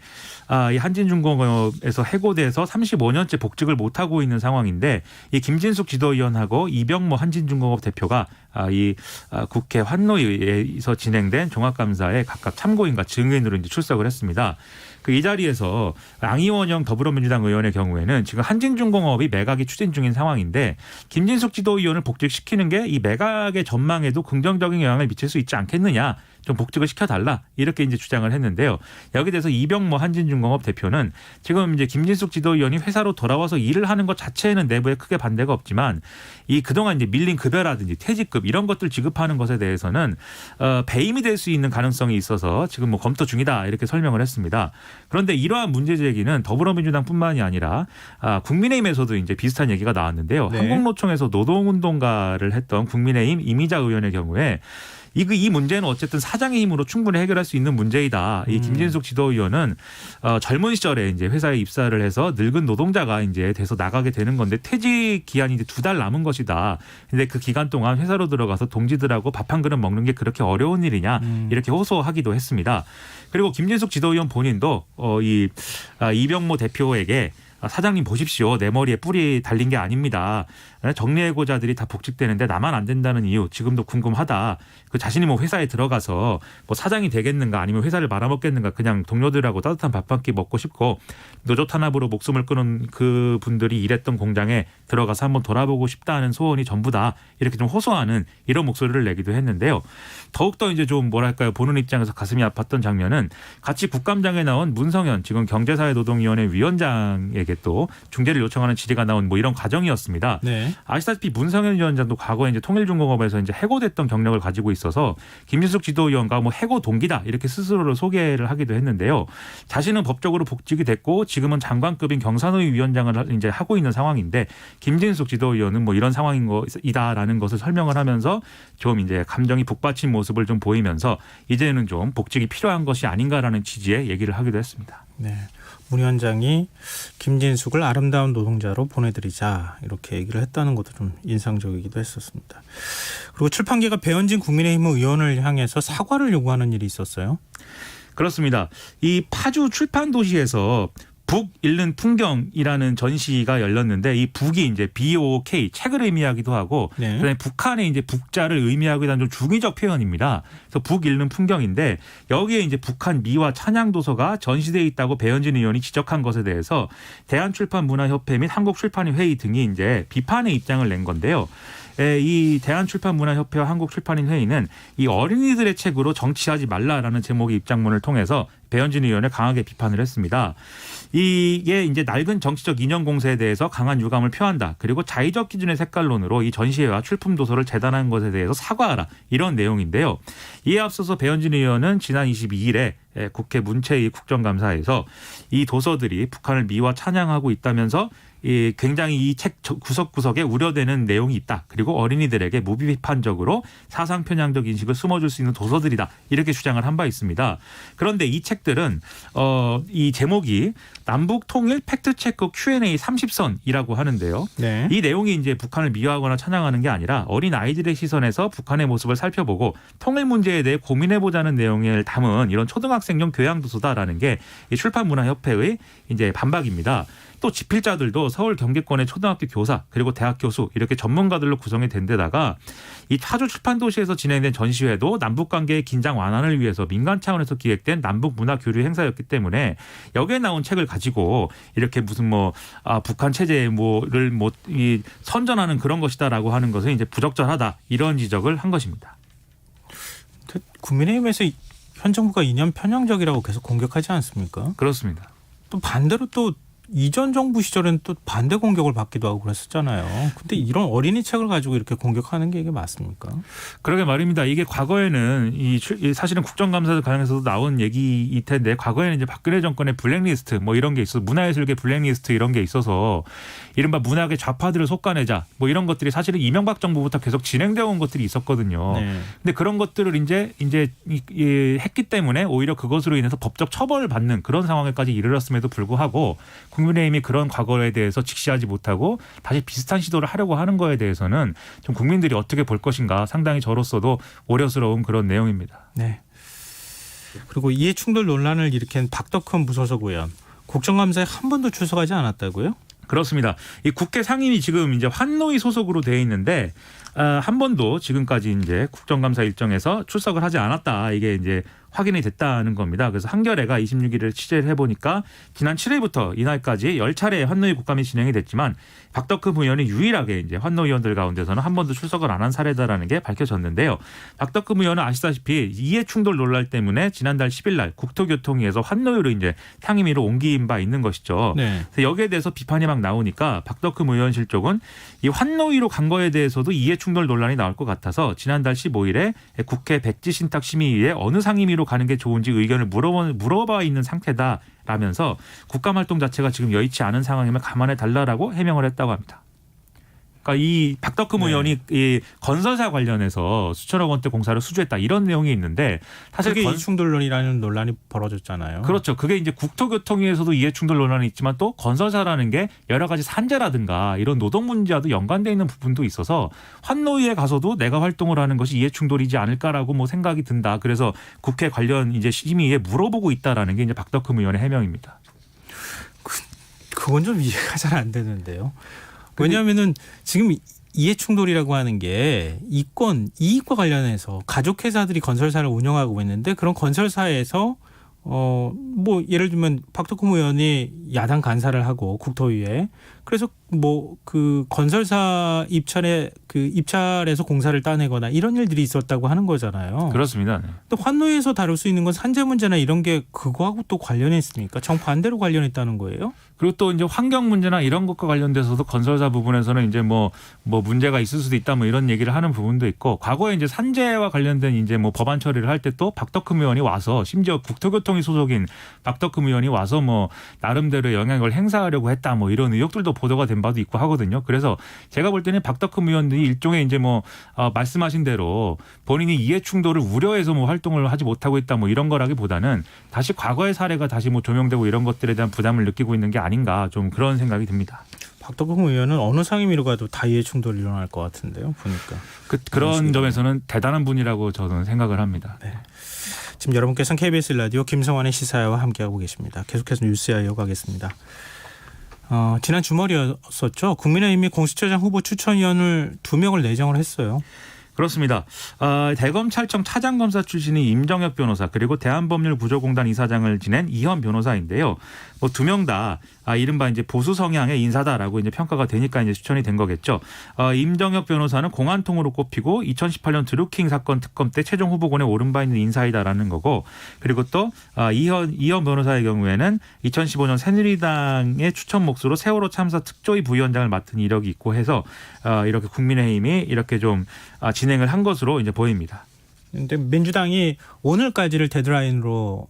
C: 이 한진중공업에서 해고돼서 35년째 복직을 못하고 있는 상황인데 이 김진숙 지도위원하고 이병모 한진중공업 대표가 국회 환노위에서 진행된 종합감사에 각각 참고인과 증인으로 이제 출석을 했습니다. 이 자리에서 앙이원영 더불어민주당 의원의 경우에는 지금 한진중공업이 매각이 추진 중인 상황인데 김진숙 지도위원을 복직시키는 게 이 매각의 전망에도 긍정적인 영향을 미칠 수 있지 않겠느냐. 좀 복직을 시켜달라 이렇게 이제 주장을 했는데요. 여기에 대해서 이병모 한진중공업 대표는 지금 이제 김진숙 지도위원이 회사로 돌아와서 일을 하는 것 자체에는 내부에 크게 반대가 없지만 이 그동안 이제 밀린 급여라든지 퇴직급 이런 것들 지급하는 것에 대해서는 배임이 될 수 있는 가능성이 있어서 지금 뭐 검토 중이다 이렇게 설명을 했습니다. 그런데 이러한 문제 제기는 더불어민주당뿐만이 아니라 국민의힘에서도 이제 비슷한 얘기가 나왔는데요.
A: 네.
C: 한국노총에서 노동운동가를 했던 국민의힘 이미자 의원의 경우에 이 문제는 어쨌든 사장의 힘으로 충분히 해결할 수 있는 문제이다. 이 김진숙 지도위원은 젊은 시절에 이제 회사에 입사를 해서 늙은 노동자가 이제 돼서 나가게 되는 건데 퇴직 기한이 이제 2달 남은 것이다. 근데 그 기간 동안 회사로 들어가서 동지들하고 밥 한 그릇 먹는 게 그렇게 어려운 일이냐 이렇게 호소하기도 했습니다. 그리고 김진숙 지도위원 본인도 이병모 대표에게 사장님 보십시오. 내 머리에 뿔이 달린 게 아닙니다. 정리해고자들이 다 복직되는데 나만 안 된다는 이유 지금도 궁금하다. 그 자신이 뭐 회사에 들어가서 뭐 사장이 되겠는가 아니면 회사를 말아먹겠는가 그냥 동료들하고 따뜻한 밥 한 끼 먹고 싶고 노조 탄압으로 목숨을 끊은 그 분들이 일했던 공장에 들어가서 한번 돌아보고 싶다는 소원이 전부다. 이렇게 좀 호소하는 이런 목소리를 내기도 했는데요. 더욱더 이제 좀 뭐랄까요 보는 입장에서 가슴이 아팠던 장면은 같이 국감장에 나온 문성현 지금 경제사회노동위원회 위원장에게 또 중재를 요청하는 질의가 나온 뭐 이런 과정이었습니다.
A: 네.
C: 아시다시피 문성현 위원장도 과거에 이제 통일중공업에서 이제 해고됐던 경력을 가지고 있어서 김진숙 지도위원과 뭐 해고 동기다 이렇게 스스로를 소개를 하기도 했는데요. 자신은 법적으로 복직이 됐고 지금은 장관급인 경산호위 위원장을 이제 하고 있는 상황인데 김진숙 지도위원은 뭐 이런 상황인 거이다라는 것을 설명을 하면서 좀 이제 감정이 북받친 모습을 좀 보이면서 이제는 좀 복직이 필요한 것이 아닌가라는 취지의 얘기를 하기도 했습니다.
A: 네. 문 위원장이 김진숙을 아름다운 노동자로 보내드리자 이렇게 얘기를 했다는 것도 좀 인상적이기도 했었습니다. 그리고 출판계가 배현진 국민의힘 의원을 향해서 사과를 요구하는 일이 있었어요.
C: 그렇습니다. 이 파주 출판도시에서 북 읽는 풍경이라는 전시가 열렸는데 이 북이 이제 BOK 책을 의미하기도 하고
A: 네.
C: 그다음에 북한의 이제 북자를 의미하기도 하는 좀 중의적 표현입니다. 그래서 북 읽는 풍경인데 여기에 이제 북한 미화 찬양 도서가 전시되어 있다고 배현진 의원이 지적한 것에 대해서 대한출판문화협회 및 한국출판인 회의 등이 이제 비판의 입장을 낸 건데요. 이 대한출판문화협회와 한국출판인회의는 이 어린이들의 책으로 정치하지 말라라는 제목의 입장문을 통해서 배현진 의원을 강하게 비판을 했습니다. 이게 이제 낡은 정치적 이념 공세에 대해서 강한 유감을 표한다. 그리고 자의적 기준의 색깔론으로 이 전시회와 출품 도서를 재단한 것에 대해서 사과하라. 이런 내용인데요. 이에 앞서서 배현진 의원은 지난 22일에 국회 문체위 국정감사에서 이 도서들이 북한을 미화 찬양하고 있다면서 굉장히 이 책 구석구석에 우려되는 내용이 있다. 그리고 어린이들에게 무비판적으로 사상 편향적 인식을 심어줄 수 있는 도서들이다. 이렇게 주장을 한 바 있습니다. 그런데 이 책들은 이 제목이 남북 통일 팩트체크 Q&A 30선이라고 하는데요.
A: 네.
C: 이 내용이 이제 북한을 미화하거나 찬양하는 게 아니라 어린 아이들의 시선에서 북한의 모습을 살펴보고 통일 문제에 대해 고민해보자는 내용을 담은 이런 초등학생용 교양 도서다라는 게 이 출판문화협회의 이제 반박입니다. 또 집필자들도 서울 경기권의 초등학교 교사 그리고 대학 교수 이렇게 전문가들로 구성이 된 데다가 이 파주 출판도시에서 진행된 전시회도 남북관계의 긴장 완화를 위해서 민간 차원에서 기획된 남북문화교류 행사였기 때문에 여기에 나온 책을 가지고 이렇게 무슨 북한 체제를 이 선전하는 그런 것이다라고 하는 것은 이제 부적절하다 이런 지적을 한 것입니다.
A: 국민의힘에서 현 정부가 이념 편향적이라고 계속 공격하지 않습니까?
C: 그렇습니다.
A: 또 반대로 또 이전 정부 시절에는 또 반대 공격을 받기도 하고 그랬었잖아요. 근데 이런 어린이 책을 가지고 이렇게 공격하는 게 이게 맞습니까?
C: 그러게 말입니다. 이게 과거에는 사실은 국정감사 관련해서도 나온 얘기일 텐데 과거에는 이제 박근혜 정권의 블랙리스트 뭐 이런 게 있어서 문화예술계 블랙리스트 이런 게 있어서 이른바 문학의 좌파들을 솎아내자 뭐 이런 것들이 사실은 이명박 정부부터 계속 진행되어 온 것들이 있었거든요.
A: 네.
C: 근데 그런 것들을 이제 했기 때문에 오히려 그것으로 인해서 법적 처벌을 받는 그런 상황에까지 이르렀음에도 불구하고 국민의힘이 그런 과거에 대해서 직시하지 못하고 다시 비슷한 시도를 하려고 하는 거에 대해서는 좀 국민들이 어떻게 볼 것인가 상당히 저로서도 우려스러운 그런 내용입니다.
A: 네. 그리고 이해충돌 논란을 일으킨 박덕흠 무소속 의원 국정감사에 한 번도 출석하지 않았다고요?
C: 그렇습니다. 이 국회 상임위 지금 이제 환노위 소속으로 되어 있는데 한 번도 지금까지 이제 국정감사 일정에서 출석을 하지 않았다. 이게 이제 확인이 됐다는 겁니다. 그래서 한겨레가 26일을 취재를 해보니까 지난 7일부터 이날까지 10차례 환노위 국감이 진행이 됐지만 박덕흠 의원이 유일하게 이제 환노위 의원들 가운데서는 한 번도 출석을 안 한 사례다라는 게 밝혀졌는데요. 박덕흠 의원은 아시다시피 이해충돌 논란 때문에 지난달 10일 날 국토교통위에서 환노위로 이제 상임위로 옮긴 바 있는 것이죠.
A: 네.
C: 그래서 여기에 대해서 비판이 막 나오니까 박덕흠 의원실 쪽은 이 환노위로 간 거에 대해서도 이해충돌 논란이 나올 것 같아서 지난달 15일에 국회 백지신탁심의위에 어느 상임위로 가는 게 좋은지 의견을 물어봐 있는 상태다라면서 국감 활동 자체가 지금 여의치 않은 상황임을 감안해 달라라고 해명을 했다고 합니다. 그러니까 이 박덕흠 의원이 이 건설사 관련해서 수천억 원대 공사를 수주했다 이런 내용이 있는데 사실
A: 그게 이해충돌론이라는 논란이 벌어졌잖아요.
C: 그렇죠. 그게 이제 국토교통위에서도 이해충돌 논란이 있지만 또 건설사라는 게 여러 가지 산재라든가 이런 노동 문제와도 연관돼 있는 부분도 있어서 환노위에 가서도 내가 활동을 하는 것이 이해충돌이지 않을까라고 뭐 생각이 든다. 그래서 국회 관련 이제 심의에 물어보고 있다라는 게 이제 박덕흠 의원의 해명입니다.
A: 그건 좀 이해가 잘 안 되는데요. 왜냐하면은 지금 이해충돌이라고 하는 게 이익과 관련해서 가족회사들이 건설사를 운영하고 있는데 그런 건설사에서 뭐 예를 들면 박덕흠 의원이 야당 간사를 하고 국토위에 그래서 뭐 그 건설사 입찰에서 공사를 따내거나 이런 일들이 있었다고 하는 거잖아요.
C: 그렇습니다. 네.
A: 또 환노위에서 다룰 수 있는 건 산재 문제나 이런 게 그거하고 또 관련이 있습니까? 정반대로 관련있다는 거예요?
C: 그리고 또 이제 환경 문제나 이런 것과 관련돼서도 건설사 부분에서는 이제 뭐 문제가 있을 수도 있다 뭐 이런 얘기를 하는 부분도 있고 과거에 이제 산재와 관련된 이제 뭐 법안 처리를 할 때 또 박덕흠 의원이 와서 심지어 국토교통위 소속인 박덕흠 의원이 와서 뭐 나름대로 영향을 행사하려고 했다 뭐 이런 의혹들도 보도가 된 바도 있고 하거든요. 그래서 제가 볼 때는 박덕흠 의원들이 일종의 이제 뭐 말씀하신 대로 본인이 이해 충돌을 우려해서 뭐 활동을 하지 못하고 있다 뭐 이런 거라기보다는 다시 과거의 사례가 다시 뭐 조명되고 이런 것들에 대한 부담을 느끼고 있는 게 아닌가 좀 그런 생각이 듭니다.
A: 박덕흠 의원은 어느 상임위로 가도 다 이해 충돌이 일어날 것 같은데요. 보니까.
C: 그런 점에서는 대단한 분이라고 저는 생각을 합니다.
A: 네. 지금 여러분께서는 KBS 라디오 김성환의 시사회와 함께하고 계십니다. 계속해서 뉴스야 이어가겠습니다. 지난 주말이었었죠. 국민의힘이 공수처장 후보 추천위원을 2명을 내정을 했어요.
C: 그렇습니다. 대검찰청 차장검사 출신인 임정혁 변호사 그리고 대한법률구조공단 이사장을 지낸 이현 변호사인데요. 뭐 2명 다 이른바 이제 보수 성향의 인사다라고 이제 평가가 되니까 이제 추천이 된 거겠죠. 임정혁 변호사는 공안통으로 꼽히고 2018년 드루킹 사건 특검 때 최종 후보군에 오른 바 있는 인사이다라는 거고 그리고 또 이현 변호사의 경우에는 2015년 새누리당의 추천 몫으로 세월호 참사 특조위 부위원장을 맡은 이력이 있고 해서 이렇게 국민의힘이 이렇게 좀 진행을 한 것으로 이제 보입니다.
A: 근데 민주당이 오늘까지를 데드라인으로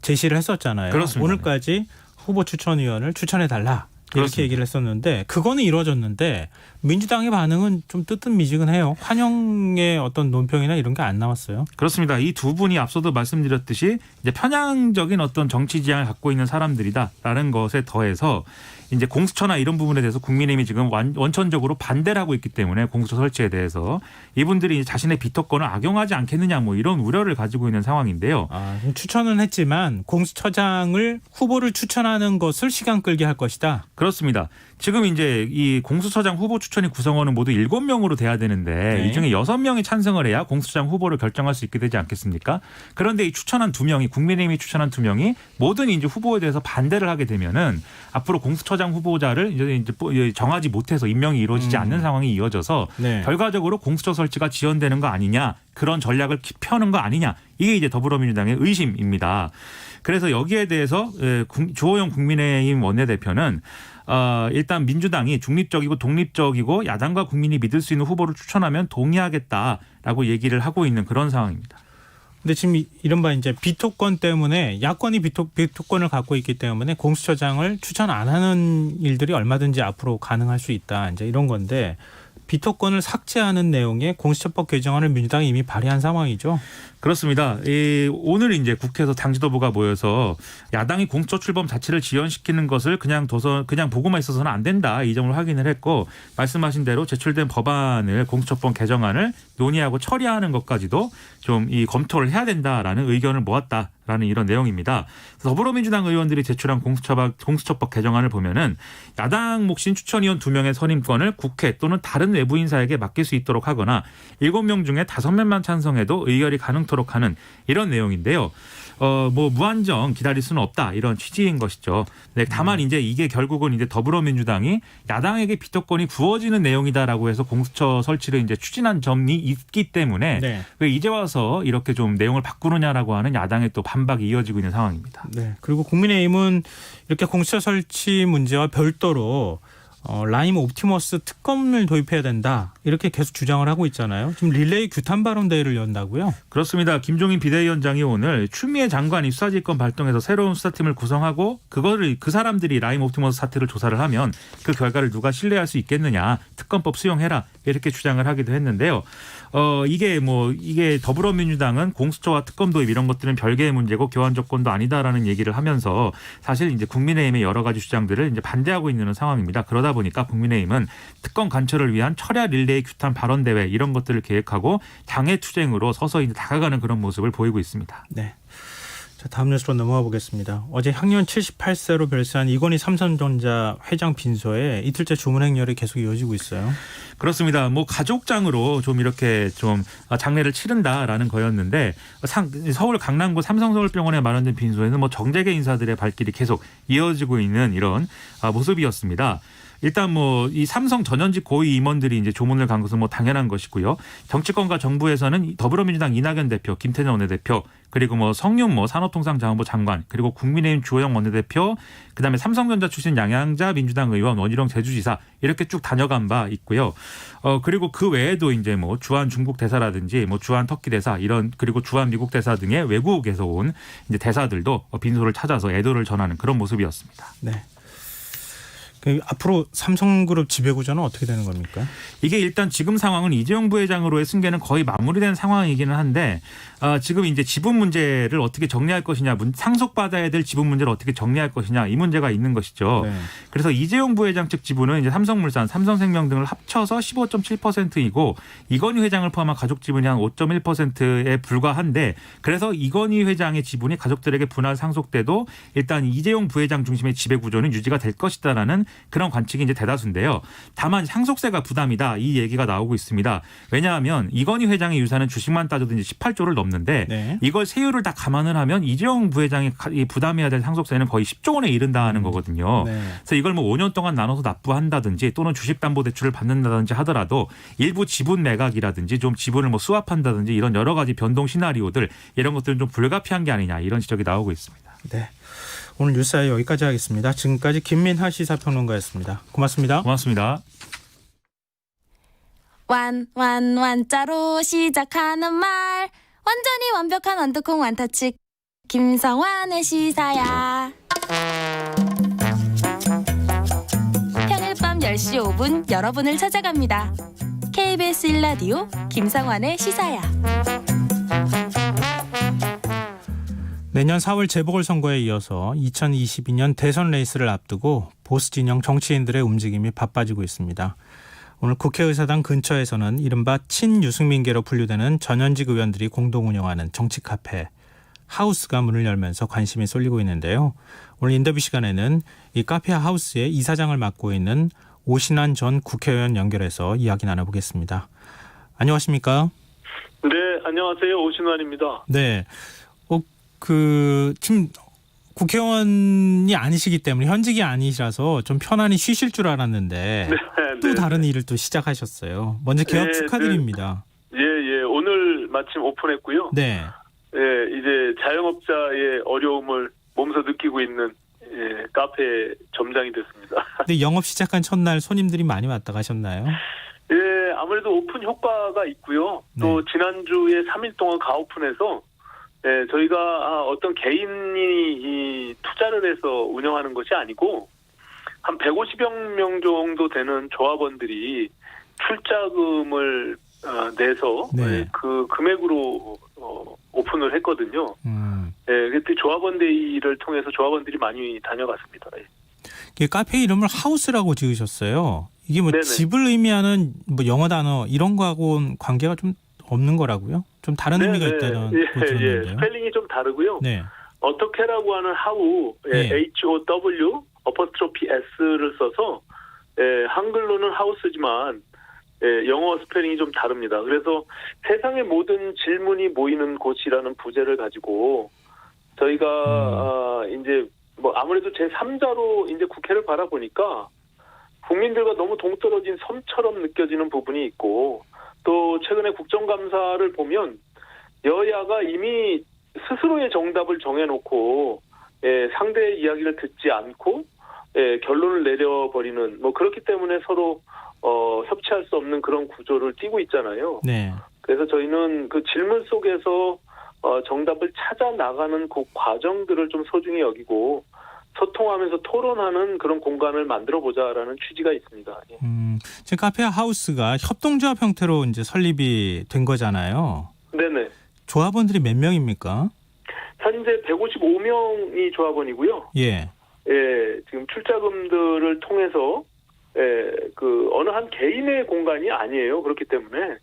A: 제시를 했었잖아요.
C: 그렇습니다.
A: 오늘까지 후보 추천위원을 추천해달라. 이렇게
C: 그렇습니다.
A: 얘기를 했었는데 그거는 이루어졌는데 민주당의 반응은 좀 뜨뜻미지근해요. 환영의 어떤 논평이나 이런 게 안 나왔어요.
C: 그렇습니다. 이 두 분이 앞서도 말씀드렸듯이 이제 편향적인 어떤 정치 지향을 갖고 있는 사람들이다라는 것에 더해서 이제 공수처나 이런 부분에 대해서 국민의힘이 지금 원천적으로 반대를 하고 있기 때문에 공수처 설치에 대해서 이분들이 자신의 비토권을 악용하지 않겠느냐 뭐 이런 우려를 가지고 있는 상황인데요.
A: 추천은 했지만 공수처장을 후보를 추천하는 것을 시간 끌게 할 것이다.
C: 그렇습니다. 지금 이제 이 공수처장 후보 추천이 구성원은 모두 7명으로 돼야 되는데
A: 네.
C: 이 중에 6명이 찬성을 해야 공수처장 후보를 결정할 수 있게 되지 않겠습니까? 그런데 이 추천한 2명이 국민의힘이 추천한 2명이 모든 이제 후보에 대해서 반대를 하게 되면은 앞으로 공수처장 후보자를 이제 정하지 못해서 임명이 이루어지지 않는 상황이 이어져서
A: 네.
C: 결과적으로 공수처 설치가 지연되는 거 아니냐 그런 전략을 펴는 거 아니냐 이게 이제 더불어민주당의 의심입니다. 그래서 여기에 대해서 주호영 국민의힘 원내대표는 일단 민주당이 중립적이고 독립적이고 야당과 국민이 믿을 수 있는 후보를 추천하면 동의하겠다라고 얘기를 하고 있는 그런 상황입니다.
A: 근데 지금 이른바 이제 비토권 때문에 야권이 비토권을 갖고 있기 때문에 공수처장을 추천 안 하는 일들이 얼마든지 앞으로 가능할 수 있다. 이제 이런 건데 비토권을 삭제하는 내용의 공수처법 개정안을 민주당이 이미 발의한 상황이죠.
C: 그렇습니다. 오늘 이제 국회에서 당 지도부가 모여서 야당이 공수처 출범 자체를 지연시키는 것을 그냥 보고만 있어서는 안 된다 이 점을 확인을 했고 말씀하신 대로 제출된 법안을 공수처법 개정안을 논의하고 처리하는 것까지도 좀 검토를 해야 된다라는 의견을 모았다라는 이런 내용입니다. 더불어민주당 의원들이 제출한 공수처법 개정안을 보면은 야당 몫인 추천위원 2명의 선임권을 국회 또는 다른 외부 인사에게 맡길 수 있도록 하거나 7명 중에 5명만 찬성해도 의결이 가능토록 하는 이런 내용인데요. 뭐 무한정 기다릴 수는 없다 이런 취지인 것이죠. 네, 다만 이제 이게 결국은 이제 더불어민주당이 야당에게 비토권이 부어지는 내용이다라고 해서 공수처 설치를 이제 추진한 점이 있기 때문에
A: 네.
C: 왜 이제 와서 이렇게 좀 내용을 바꾸느냐라고 하는 야당의 또 반박이 이어지고 있는 상황입니다.
A: 네. 그리고 국민의힘은 이렇게 공수처 설치 문제와 별도로 라임 옵티머스 특검을 도입해야 된다. 이렇게 계속 주장을 하고 있잖아요. 지금 릴레이 규탄 발언 대회를 연다고요?
C: 그렇습니다. 김종인 비대위원장이 오늘 추미애 장관이 수사지휘권 발동해서 새로운 수사팀을 구성하고 그 사람들이 라임 옵티머스 사태를 조사를 하면 그 결과를 누가 신뢰할 수 있겠느냐. 특검법 수용해라. 이렇게 주장을 하기도 했는데요. 이게 더불어민주당은 공수처와 특검 도입 이런 것들은 별개의 문제고 교환 조건도 아니다라는 얘기를 하면서 사실 이제 국민의힘의 여러 가지 주장들을 이제 반대하고 있는 상황입니다. 그러다 보니까 국민의힘은 특검 관철을 위한 철야 릴레이 규탄 발언 대회 이런 것들을 계획하고 당의 투쟁으로 서서히 다가가는 그런 모습을 보이고 있습니다.
A: 네. 자, 다음 뉴스로 넘어가 보겠습니다. 어제 향년 78세로 별세한 이건희 삼성전자 회장 빈소에 이틀째 주문 행렬이 계속 이어지고 있어요.
C: 그렇습니다. 뭐 가족장으로 좀 이렇게 좀 장례를 치른다라는 거였는데 서울 강남구 삼성서울병원에 마련된 빈소에는 뭐 정재계 인사들의 발길이 계속 이어지고 있는 이런 모습이었습니다. 일단 뭐 이 삼성 전현직 고위 임원들이 이제 조문을 간 것은 뭐 당연한 것이고요. 정치권과 정부에서는 더불어민주당 이낙연 대표, 김태년 원내대표, 그리고 뭐 성윤모 산업통상자원부 장관, 그리고 국민의힘 주호영 원내대표, 그다음에 삼성전자 출신 양양자 민주당 의원, 원희룡 제주지사 이렇게 쭉 다녀간 바 있고요. 그리고 그 외에도 이제 뭐 주한 중국 대사라든지 뭐 주한 터키 대사 이런 그리고 주한 미국 대사 등의 외국에서 온 이제 대사들도 빈소를 찾아서 애도를 전하는 그런 모습이었습니다.
A: 네. 앞으로 삼성그룹 지배구조는 어떻게 되는 겁니까?
C: 이게 일단 지금 상황은 이재용 부회장으로의 승계는 거의 마무리된 상황이기는 한데 지금 이제 지분 문제를 어떻게 정리할 것이냐, 상속받아야 될 지분 문제를 어떻게 정리할 것이냐 이 문제가 있는 것이죠.
A: 네.
C: 그래서 이재용 부회장 측 지분은 이제 삼성물산, 삼성생명 등을 합쳐서 15.7%이고 이건희 회장을 포함한 가족 지분이 한 5.1%에 불과한데 그래서 이건희 회장의 지분이 가족들에게 분할 상속돼도 일단 이재용 부회장 중심의 지배 구조는 유지가 될 것이다라는 그런 관측이 이제 대다수인데요. 다만 상속세가 부담이다 이 얘기가 나오고 있습니다. 왜냐하면 이건희 회장의 유산은 주식만 따져도 이제 18조를 넘는데
A: 네.
C: 이걸 세율을 다 감안을 하면 이재용 부회장이 부담해야 될 상속세는 거의 10조 원에 이른다는 거거든요.
A: 네.
C: 그래서 이걸 뭐 5년 동안 나눠서 납부한다든지 또는 주식담보대출을 받는다든지 하더라도 일부 지분 매각이라든지 좀 지분을 뭐 수합한다든지 이런 여러 가지 변동 시나리오들 이런 것들은 좀 불가피한 게 아니냐 이런 지적이 나오고 있습니다.
A: 네. 오늘 뉴스아이 여기까지 하겠습니다. 지금까지 김민하 시사평론가였습니다. 고맙습니다.
C: 고맙습니다.
D: 완자로 시작하는 말 완전히 완벽한 완두콩 완타치 김성환의 시사야. 평일 밤 10시 5분 여러분을 찾아갑니다. KBS 1라디오 김성환의 시사야.
A: 내년 4월 재보궐선거에 이어서 2022년 대선 레이스를 앞두고 보수 진영 정치인들의 움직임이 바빠지고 있습니다. 오늘 국회의사당 근처에서는 이른바 친유승민계로 분류되는 전현직 의원들이 공동 운영하는 정치 카페 하우스가 문을 열면서 관심이 쏠리고 있는데요. 오늘 인터뷰 시간에는 이 카페 하우스의 이사장을 맡고 있는 오신환 전 국회의원 연결해서 이야기 나눠보겠습니다. 안녕하십니까?
E: 네, 안녕하세요. 오신환입니다.
A: 네. 지금 국회의원이 아니시기 때문에 현직이 아니시라서 좀 편안히 쉬실 줄 알았는데 또 다른 일을 또 시작하셨어요. 먼저 개업 축하드립니다.
E: 예. 오늘 마침 오픈했고요.
A: 네.
E: 예, 이제 자영업자의 어려움을 몸소 느끼고 있는 카페 점장이 됐습니다.
A: 근데 영업 시작한 첫날 손님들이 많이 왔다 가셨나요?
E: 예, 아무래도 오픈 효과가 있고요. 또 지난주에 3일 동안 가오픈해서 저희가 어떤 개인이 이 투자를 해서 운영하는 것이 아니고 한 150여 명 정도 되는 조합원들이 출자금을 내서 그 금액으로 오픈을 했거든요. 그때 조합원 데이를 통해서 조합원들이 많이 다녀갔습니다.
A: 카페 이름을 하우스라고 지으셨어요. 이게 뭐
E: 네네.
A: 집을 의미하는 뭐 영어 단어 이런 거하고는 관계가 좀 없는 거라고요? 좀 다른 의미가 있다는 들었는데요.
E: 스펠링이 좀 다르고요.
A: 네.
E: 어떻게라고 하는 how, HOW, 어퍼스트로피 S를 써서 한글로는 하우스지만 영어 스펠링이 좀 다릅니다. 그래서 세상의 모든 질문이 모이는 곳이라는 부제를 가지고 저희가 이제 뭐 아무래도 제 3자로 이제 국회를 바라보니까 국민들과 너무 동떨어진 섬처럼 느껴지는 부분이 있고 또 최근에 국정감사를 보면 여야가 이미 스스로의 정답을 정해놓고 상대의 이야기를 듣지 않고 결론을 내려버리는 뭐 그렇기 때문에 서로 협치할 수 없는 그런 구조를 띠고 있잖아요.
A: 네.
E: 그래서 저희는 그 질문 속에서 정답을 찾아 나가는 그 과정들을 좀 소중히 여기고 소통하면서 토론하는 그런 공간을 만들어 보자라는 취지가 있습니다.
A: 지금 카페 하우스가 협동조합 형태로 이제 설립이 된 거잖아요.
E: 네네.
A: 조합원들이 몇 명입니까?
E: 현재 155명이 조합원이고요.
A: 예.
E: 지금 출자금들을 통해서 그 어느 한 개인의 공간이 아니에요. 그렇기 때문에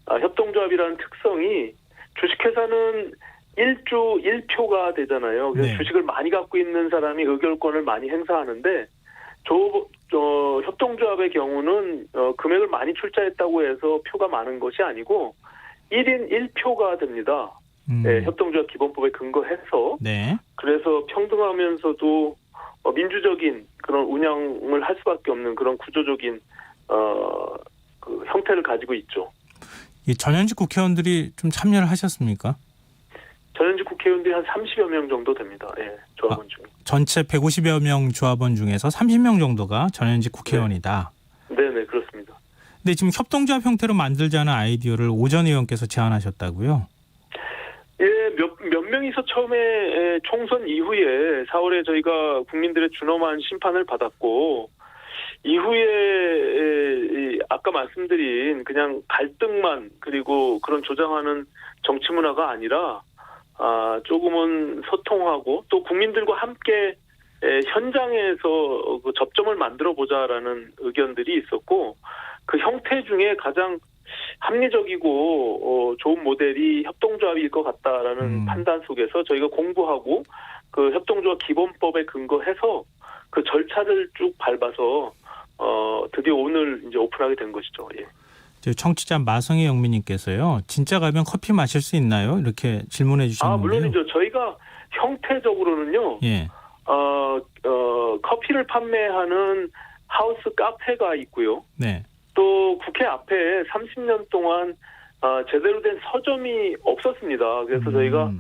E: 협동조합이라는 특성이 주식회사는 1주 1표가 되잖아요. 그래서
A: 네.
E: 주식을 많이 갖고 있는 사람이 의결권을 많이 행사하는데 협동조합의 경우는 금액을 많이 출자했다고 해서 표가 많은 것이 아니고 1인 1표가 됩니다. 네, 협동조합 기본법에 근거해서
A: 네.
E: 그래서 평등하면서도 민주적인 그런 운영을 할 수밖에 없는 그런 구조적인 그 형태를 가지고 있죠.
A: 이 전현직 국회의원들이 좀 참여를 하셨습니까?
E: 전현직 국회의원들이 한 30여 명 정도 됩니다. 예, 조합원 중에.
A: 전체 150여 명 조합원 중에서 30명 정도가 전현직 국회의원이다.
E: 네네, 그렇습니다.
A: 근데 지금 협동조합 형태로 만들자는 아이디어를 오 전 의원께서 제안하셨다고요?
E: 예, 몇 명이서 처음에 총선 이후에 4월에 저희가 국민들의 준엄한 심판을 받았고 이후에 아까 말씀드린 그냥 갈등만 그리고 그런 조장하는 정치 문화가 아니라 조금은 소통하고 또 국민들과 함께 현장에서 그 접점을 만들어 보자라는 의견들이 있었고 그 형태 중에 가장 합리적이고 좋은 모델이 협동조합일 것 같다라는 판단 속에서 저희가 공부하고 그 협동조합 기본법에 근거해서 그 절차를 쭉 밟아서 드디어 오늘 이제 오픈하게 된 것이죠. 예.
A: 청취자 마성희 영민님께서요. 진짜 가면 커피 마실 수 있나요? 이렇게 질문해 주셨는데요.
E: 물론이죠. 저희가 형태적으로는요.
A: 예.
E: 커피를 판매하는 하우스 카페가 있고요.
A: 네.
E: 또 국회 앞에 30년 동안 제대로 된 서점이 없었습니다. 그래서 저희가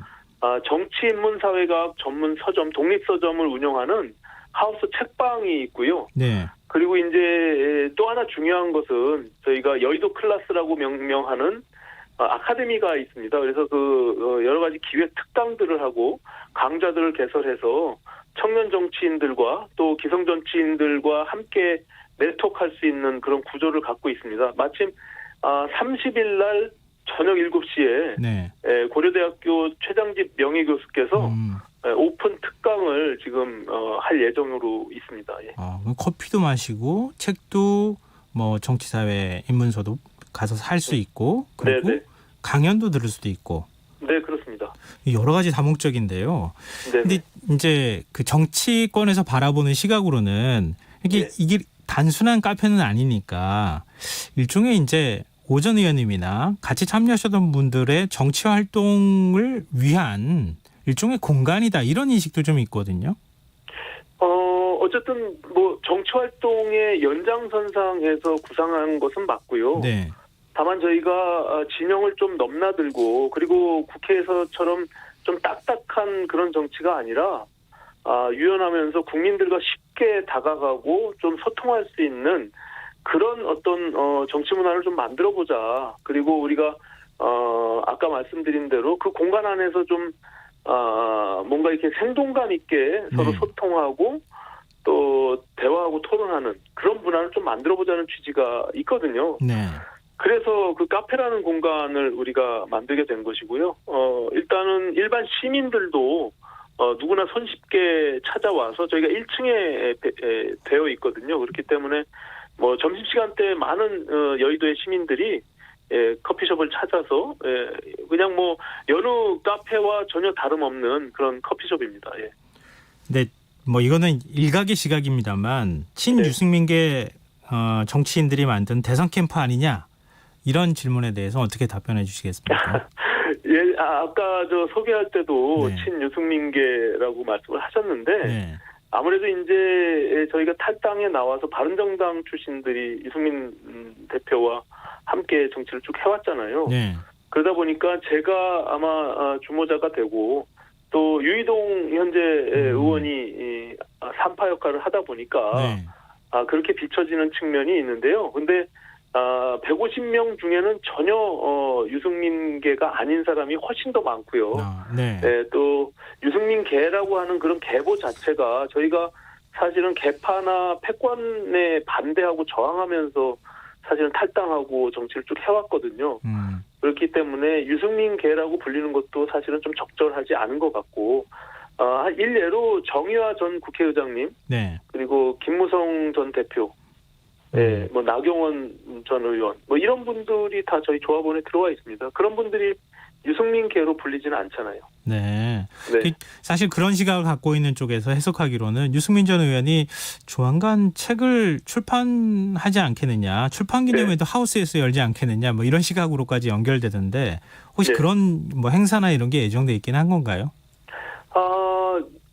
E: 정치인문사회과학 전문 서점, 독립서점을 운영하는 하우스 책방이 있고요.
A: 네.
E: 그리고 이제 또 하나 중요한 것은 저희가 여의도 클래스라고 명명하는 아카데미가 있습니다. 그래서 그 여러 가지 기획 특강들을 하고 강좌들을 개설해서 청년 정치인들과 또 기성 정치인들과 함께 네트워크할 수 있는 그런 구조를 갖고 있습니다. 마침 30일 날 저녁 7시에
A: 네.
E: 고려대학교 최장집 명예교수께서 오픈 특강을 지금 할 예정으로 있습니다. 예.
A: 그럼 커피도 마시고 책도 뭐 정치사회 입문서도 가서 살 수 있고 그리고
E: 네네.
A: 강연도 들을 수도 있고.
E: 네, 그렇습니다.
A: 여러 가지 다목적인데요.
E: 네.
A: 근데 이제 그 정치권에서 바라보는 시각으로는 이게 단순한 카페는 아니니까 일종의 이제 오 전 의원님이나 같이 참여하셨던 분들의 정치 활동을 위한 일종의 공간이다 이런 인식도 좀 있거든요.
E: 어쨌든 뭐 정치 활동의 연장선상에서 구상한 것은 맞고요.
A: 네.
E: 다만 저희가 진영을 좀 넘나들고 그리고 국회에서처럼 좀 딱딱한 그런 정치가 아니라 유연하면서 국민들과 쉽게 다가가고 좀 소통할 수 있는 그런 어떤 정치 문화를 좀 만들어 보자. 그리고 우리가 아까 말씀드린 대로 그 공간 안에서 좀 뭔가 이렇게 생동감 있게 서로 소통하고 또 대화하고 토론하는 그런 문화를 좀 만들어 보자는 취지가 있거든요.
A: 네.
E: 그래서 그 카페라는 공간을 우리가 만들게 된 것이고요. 일단은 일반 시민들도 누구나 손쉽게 찾아와서 저희가 1층에 되어 있거든요. 그렇기 때문에 뭐 점심시간 때 많은 여의도의 시민들이 커피숍을 찾아서 그냥 뭐 여느 카페와 전혀 다름없는 그런 커피숍입니다. 예.
A: 근데 뭐 이거는 일각의 시각입니다만 친유승민계 정치인들이 만든 대선 캠프 아니냐 이런 질문에 대해서 어떻게 답변해 주시겠습니까?
E: 예, 아까 저 소개할 때도
A: 네.
E: 친유승민계라고 말씀을 하셨는데
A: 네.
E: 아무래도 이제 저희가 탈당에 나와서 바른정당 출신들이 유승민 대표와 함께 정치를 쭉 해왔잖아요.
A: 네.
E: 그러다 보니까 제가 아마 주모자가 되고 또 유이동 현재 의원이 산파 역할을 하다 보니까
A: 네.
E: 그렇게 비춰지는 측면이 있는데요. 근데 150명 중에는 전혀 유승민계가 아닌 사람이 훨씬 더 많고요.
A: 네.
E: 또 유승민계라고 하는 그런 계보 자체가 저희가 사실은 계파나 패권에 반대하고 저항하면서 사실은 탈당하고 정치를 쭉 해왔거든요. 그렇기 때문에 유승민계라고 불리는 것도 사실은 좀 적절하지 않은 것 같고 일례로 정의화 전 국회의장님
A: 네.
E: 그리고 김무성 전 대표 뭐 나경원 전 의원 뭐 이런 분들이 다 저희 조합원에 들어와 있습니다. 그런 분들이 유승민계로 불리지는 않잖아요.
A: 네.
E: 네.
A: 사실 그런 시각을 갖고 있는 쪽에서 해석하기로는 유승민 전 의원이 조만간 책을 출판하지 않겠느냐, 출판 기념회도 하우스에서 열지 않겠느냐, 뭐 이런 시각으로까지 연결되던데 혹시
E: 네.
A: 그런 뭐 행사나 이런 게 예정돼 있긴 한 건가요?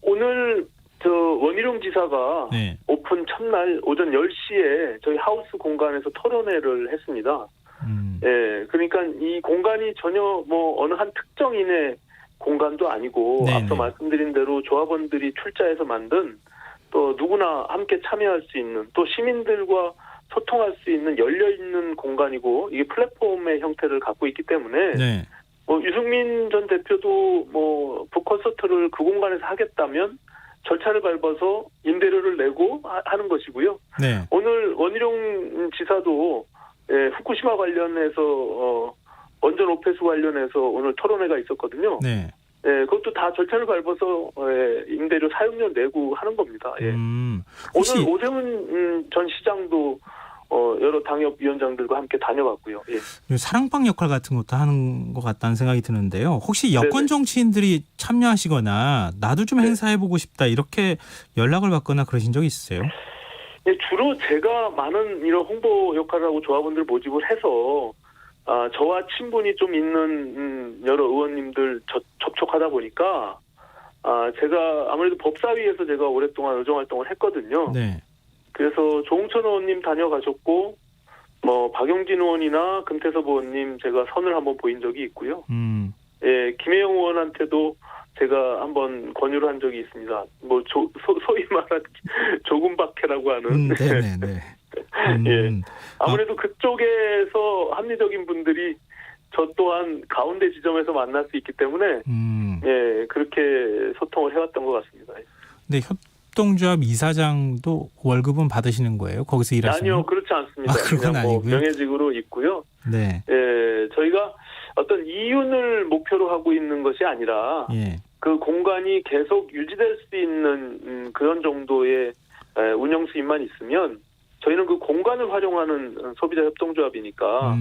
E: 오늘 원희룡 지사가
A: 네.
E: 오픈 첫날 오전 10시에 저희 하우스 공간에서 토론회를 했습니다. 예, 그러니까 이 공간이 전혀 뭐 어느 한 특정인의 공간도 아니고
A: 네네.
E: 앞서 말씀드린 대로 조합원들이 출자해서 만든 또 누구나 함께 참여할 수 있는 또 시민들과 소통할 수 있는 열려있는 공간이고 이게 플랫폼의 형태를 갖고 있기 때문에
A: 네.
E: 뭐 유승민 전 대표도 뭐 북콘서트를 그 공간에서 하겠다면 절차를 밟아서 임대료를 내고 하는 것이고요.
A: 네.
E: 오늘 원희룡 지사도 후쿠시마 관련해서 원전 오폐수 관련해서 오늘 토론회가 있었거든요.
A: 네.
E: 그것도 다 절차를 밟아서 임대료 사용료 내고 하는 겁니다.
A: 혹시
E: 오늘 오세훈 전 시장도 여러 당협위원장들과 함께 다녀갔고요. 예.
A: 사랑방 역할 같은 것도 하는 것 같다는 생각이 드는데요. 혹시 여권
E: 네네.
A: 정치인들이 참여하시거나 나도 좀
E: 네.
A: 행사해보고 싶다 이렇게 연락을 받거나 그러신 적 있으세요?
E: 예, 주로 제가 많은 이런 홍보 역할을 하고 조합원들 모집을 해서 저와 친분이 좀 있는 여러 의원님들 접촉하다 보니까 제가 아무래도 법사위에서 제가 오랫동안 의정활동을 했거든요.
A: 네.
E: 그래서 조홍천 의원님 다녀가셨고 뭐 박용진 의원이나 금태섭 의원님 제가 선을 한번 보인 적이 있고요. 예, 김혜영 의원한테도 제가 한번 권유를 한 적이 있습니다. 뭐 소위 말한 조금박해라고 하는.
A: 네네네.
E: 예. 아무래도 그쪽에서 합리적인 분들이 저 또한 가운데 지점에서 만날 수 있기 때문에 예, 그렇게 소통을 해왔던 것 같습니다.
A: 네, 협동조합 이사장도 월급은 받으시는 거예요? 거기서 일하시는?
E: 아니요, 그렇지 않습니다.
A: 그건
E: 그냥 뭐
A: 아니고요.
E: 명예직으로 있고요.
A: 네.
E: 예, 저희가 어떤 이윤을 목표로 하고 있는 것이 아니라
A: 예.
E: 그 공간이 계속 유지될 수 있는 그런 정도의 운영 수입만 있으면 저희는 그 공간을 활용하는 소비자 협동조합이니까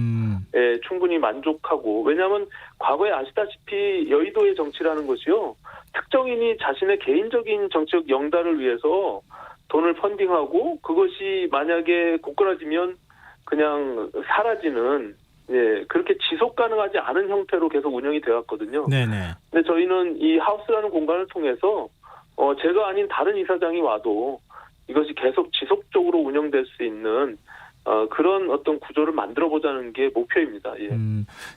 E: 충분히 만족하고 왜냐하면 과거에 아시다시피 여의도의 정치라는 것이요. 특정인이 자신의 개인적인 정치적 영달을 위해서 돈을 펀딩하고 그것이 만약에 고꾸라지면 그냥 사라지는 그렇게 지속 가능하지 않은 형태로 계속 운영이 되었거든요.
A: 네네.
E: 근데 저희는 이 하우스라는 공간을 통해서 제가 아닌 다른 이사장이 와도 이것이 계속 지속적으로 운영될 수 있는 그런 어떤 구조를 만들어보자는 게 목표입니다. 예.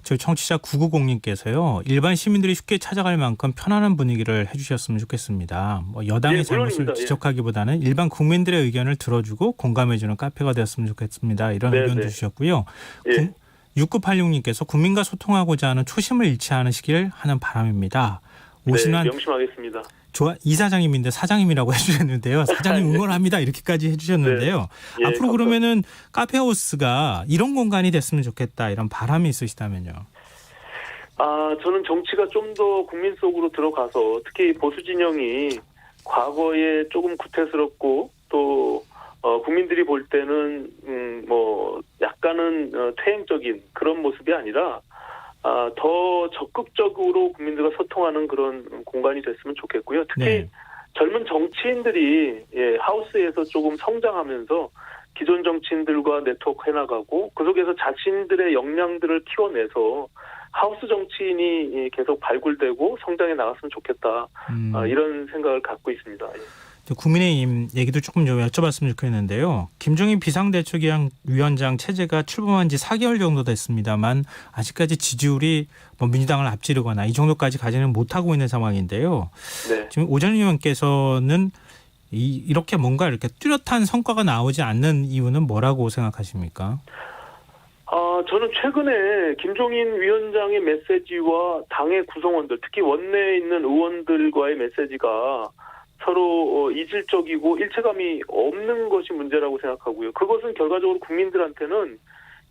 A: 저희 청취자 990님께서요. 일반 시민들이 쉽게 찾아갈 만큼 편안한 분위기를 해주셨으면 좋겠습니다. 뭐 여당의 잘못을
E: 물론입니다.
A: 지적하기보다는 일반 국민들의 의견을 들어주고 공감해주는 카페가 되었으면 좋겠습니다. 이런 의견도 주셨고요.
E: 예.
A: 6986님께서 국민과 소통하고자 하는 초심을 잃지 않으시길 하는 바람입니다. 오신환
E: 명심하겠습니다.
A: 이사장님인데 사장님이라고 해주셨는데요. 사장님 응원합니다. 이렇게까지 해주셨는데요.
E: 예,
A: 앞으로 그러면은 카페하우스가 이런 공간이 됐으면 좋겠다. 이런 바람이 있으시다면요.
E: 저는 정치가 좀 더 국민 속으로 들어가서 특히 보수 진영이 과거에 조금 구태스럽고 또 국민들이 볼 때는 뭐 약간은 퇴행적인 그런 모습이 아니라 더 적극적으로 국민들과 소통하는 그런 공간이 됐으면 좋겠고요. 특히
A: 네.
E: 젊은 정치인들이 하우스에서 조금 성장하면서 기존 정치인들과 네트워크 해나가고 그 속에서 자신들의 역량들을 키워내서 하우스 정치인이 계속 발굴되고 성장해 나갔으면 좋겠다. 이런 생각을 갖고 있습니다.
A: 국민의힘 얘기도 조금 좀 여쭤봤으면 좋겠는데요. 김종인 비상대책위원장 체제가 출범한 지 4개월 정도 됐습니다만 아직까지 지지율이 뭐 민주당을 앞지르거나 이 정도까지 가지는 못하고 있는 상황인데요.
E: 네.
A: 지금 오 전 의원께서는 이렇게 뭔가 이렇게 뚜렷한 성과가 나오지 않는 이유는 뭐라고 생각하십니까?
E: 저는 최근에 김종인 위원장의 메시지와 당의 구성원들, 특히 원내에 있는 의원들과의 메시지가 서로 이질적이고 일체감이 없는 것이 문제라고 생각하고요. 그것은 결과적으로 국민들한테는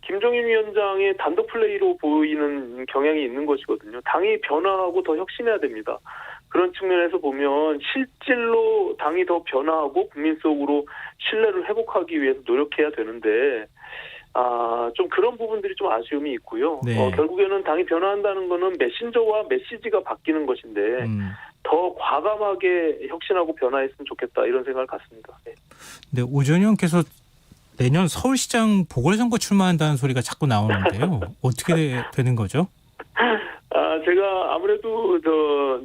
E: 김종인 위원장의 단독 플레이로 보이는 경향이 있는 것이거든요. 당이 변화하고 더 혁신해야 됩니다. 그런 측면에서 보면 실질로 당이 더 변화하고 국민 속으로 신뢰를 회복하기 위해서 노력해야 되는데 좀 그런 부분들이 좀 아쉬움이 있고요.
A: 네.
E: 결국에는 당이 변화한다는 거는 메신저와 메시지가 바뀌는 것인데 더 과감하게 혁신하고 변화했으면 좋겠다 이런 생각을 갖습니다. 네.
A: 근데 오전희 의원께서 내년 서울시장 보궐선거 출마한다는 소리가 자꾸 나오는데요. 어떻게 되는 거죠?
E: 제가 아무래도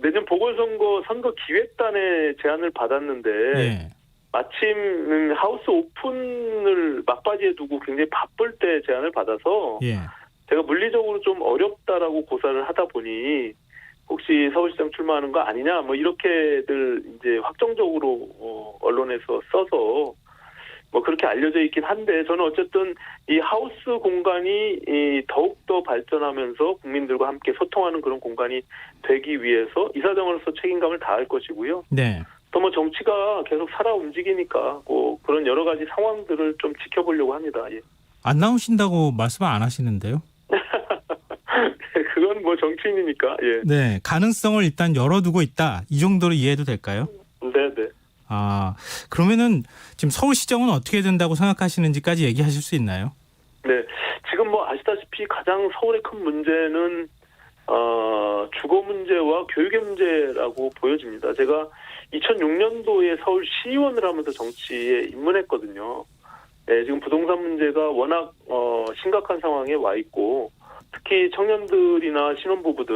E: 내년 보궐선거 선거 기획단의 제안을 받았는데
A: 예.
E: 마침 하우스 오픈을 막바지에 두고 굉장히 바쁠 때 제안을 받아서
A: 예.
E: 제가 물리적으로 좀 어렵다라고 고사를 하다 보니 혹시 서울시장 출마하는 거 아니냐 뭐 이렇게들 이제 확정적으로 언론에서 써서 뭐 그렇게 알려져 있긴 한데 저는 어쨌든 이 하우스 공간이 더욱더 발전하면서 국민들과 함께 소통하는 그런 공간이 되기 위해서 이사장으로서 책임감을 다할 것이고요.
A: 네.
E: 또 뭐 정치가 계속 살아 움직이니까 뭐 그런 여러 가지 상황들을 좀 지켜보려고 합니다. 예.
A: 안 나오신다고 말씀 안 하시는데요?
E: 그건 뭐 정치인이니까. 예.
A: 네. 가능성을 일단 열어두고 있다. 이 정도로 이해해도 될까요?
E: 네네.
A: 그러면은 지금 서울시정은 어떻게 된다고 생각하시는지까지 얘기하실 수 있나요?
E: 네. 지금 뭐 아시다시피 가장 서울의 큰 문제는 주거 문제와 교육의 문제라고 보여집니다. 제가 2006년도에 서울 시의원을 하면서 정치에 입문했거든요. 네, 지금 부동산 문제가 워낙 심각한 상황에 와 있고 특히 청년들이나 신혼부부들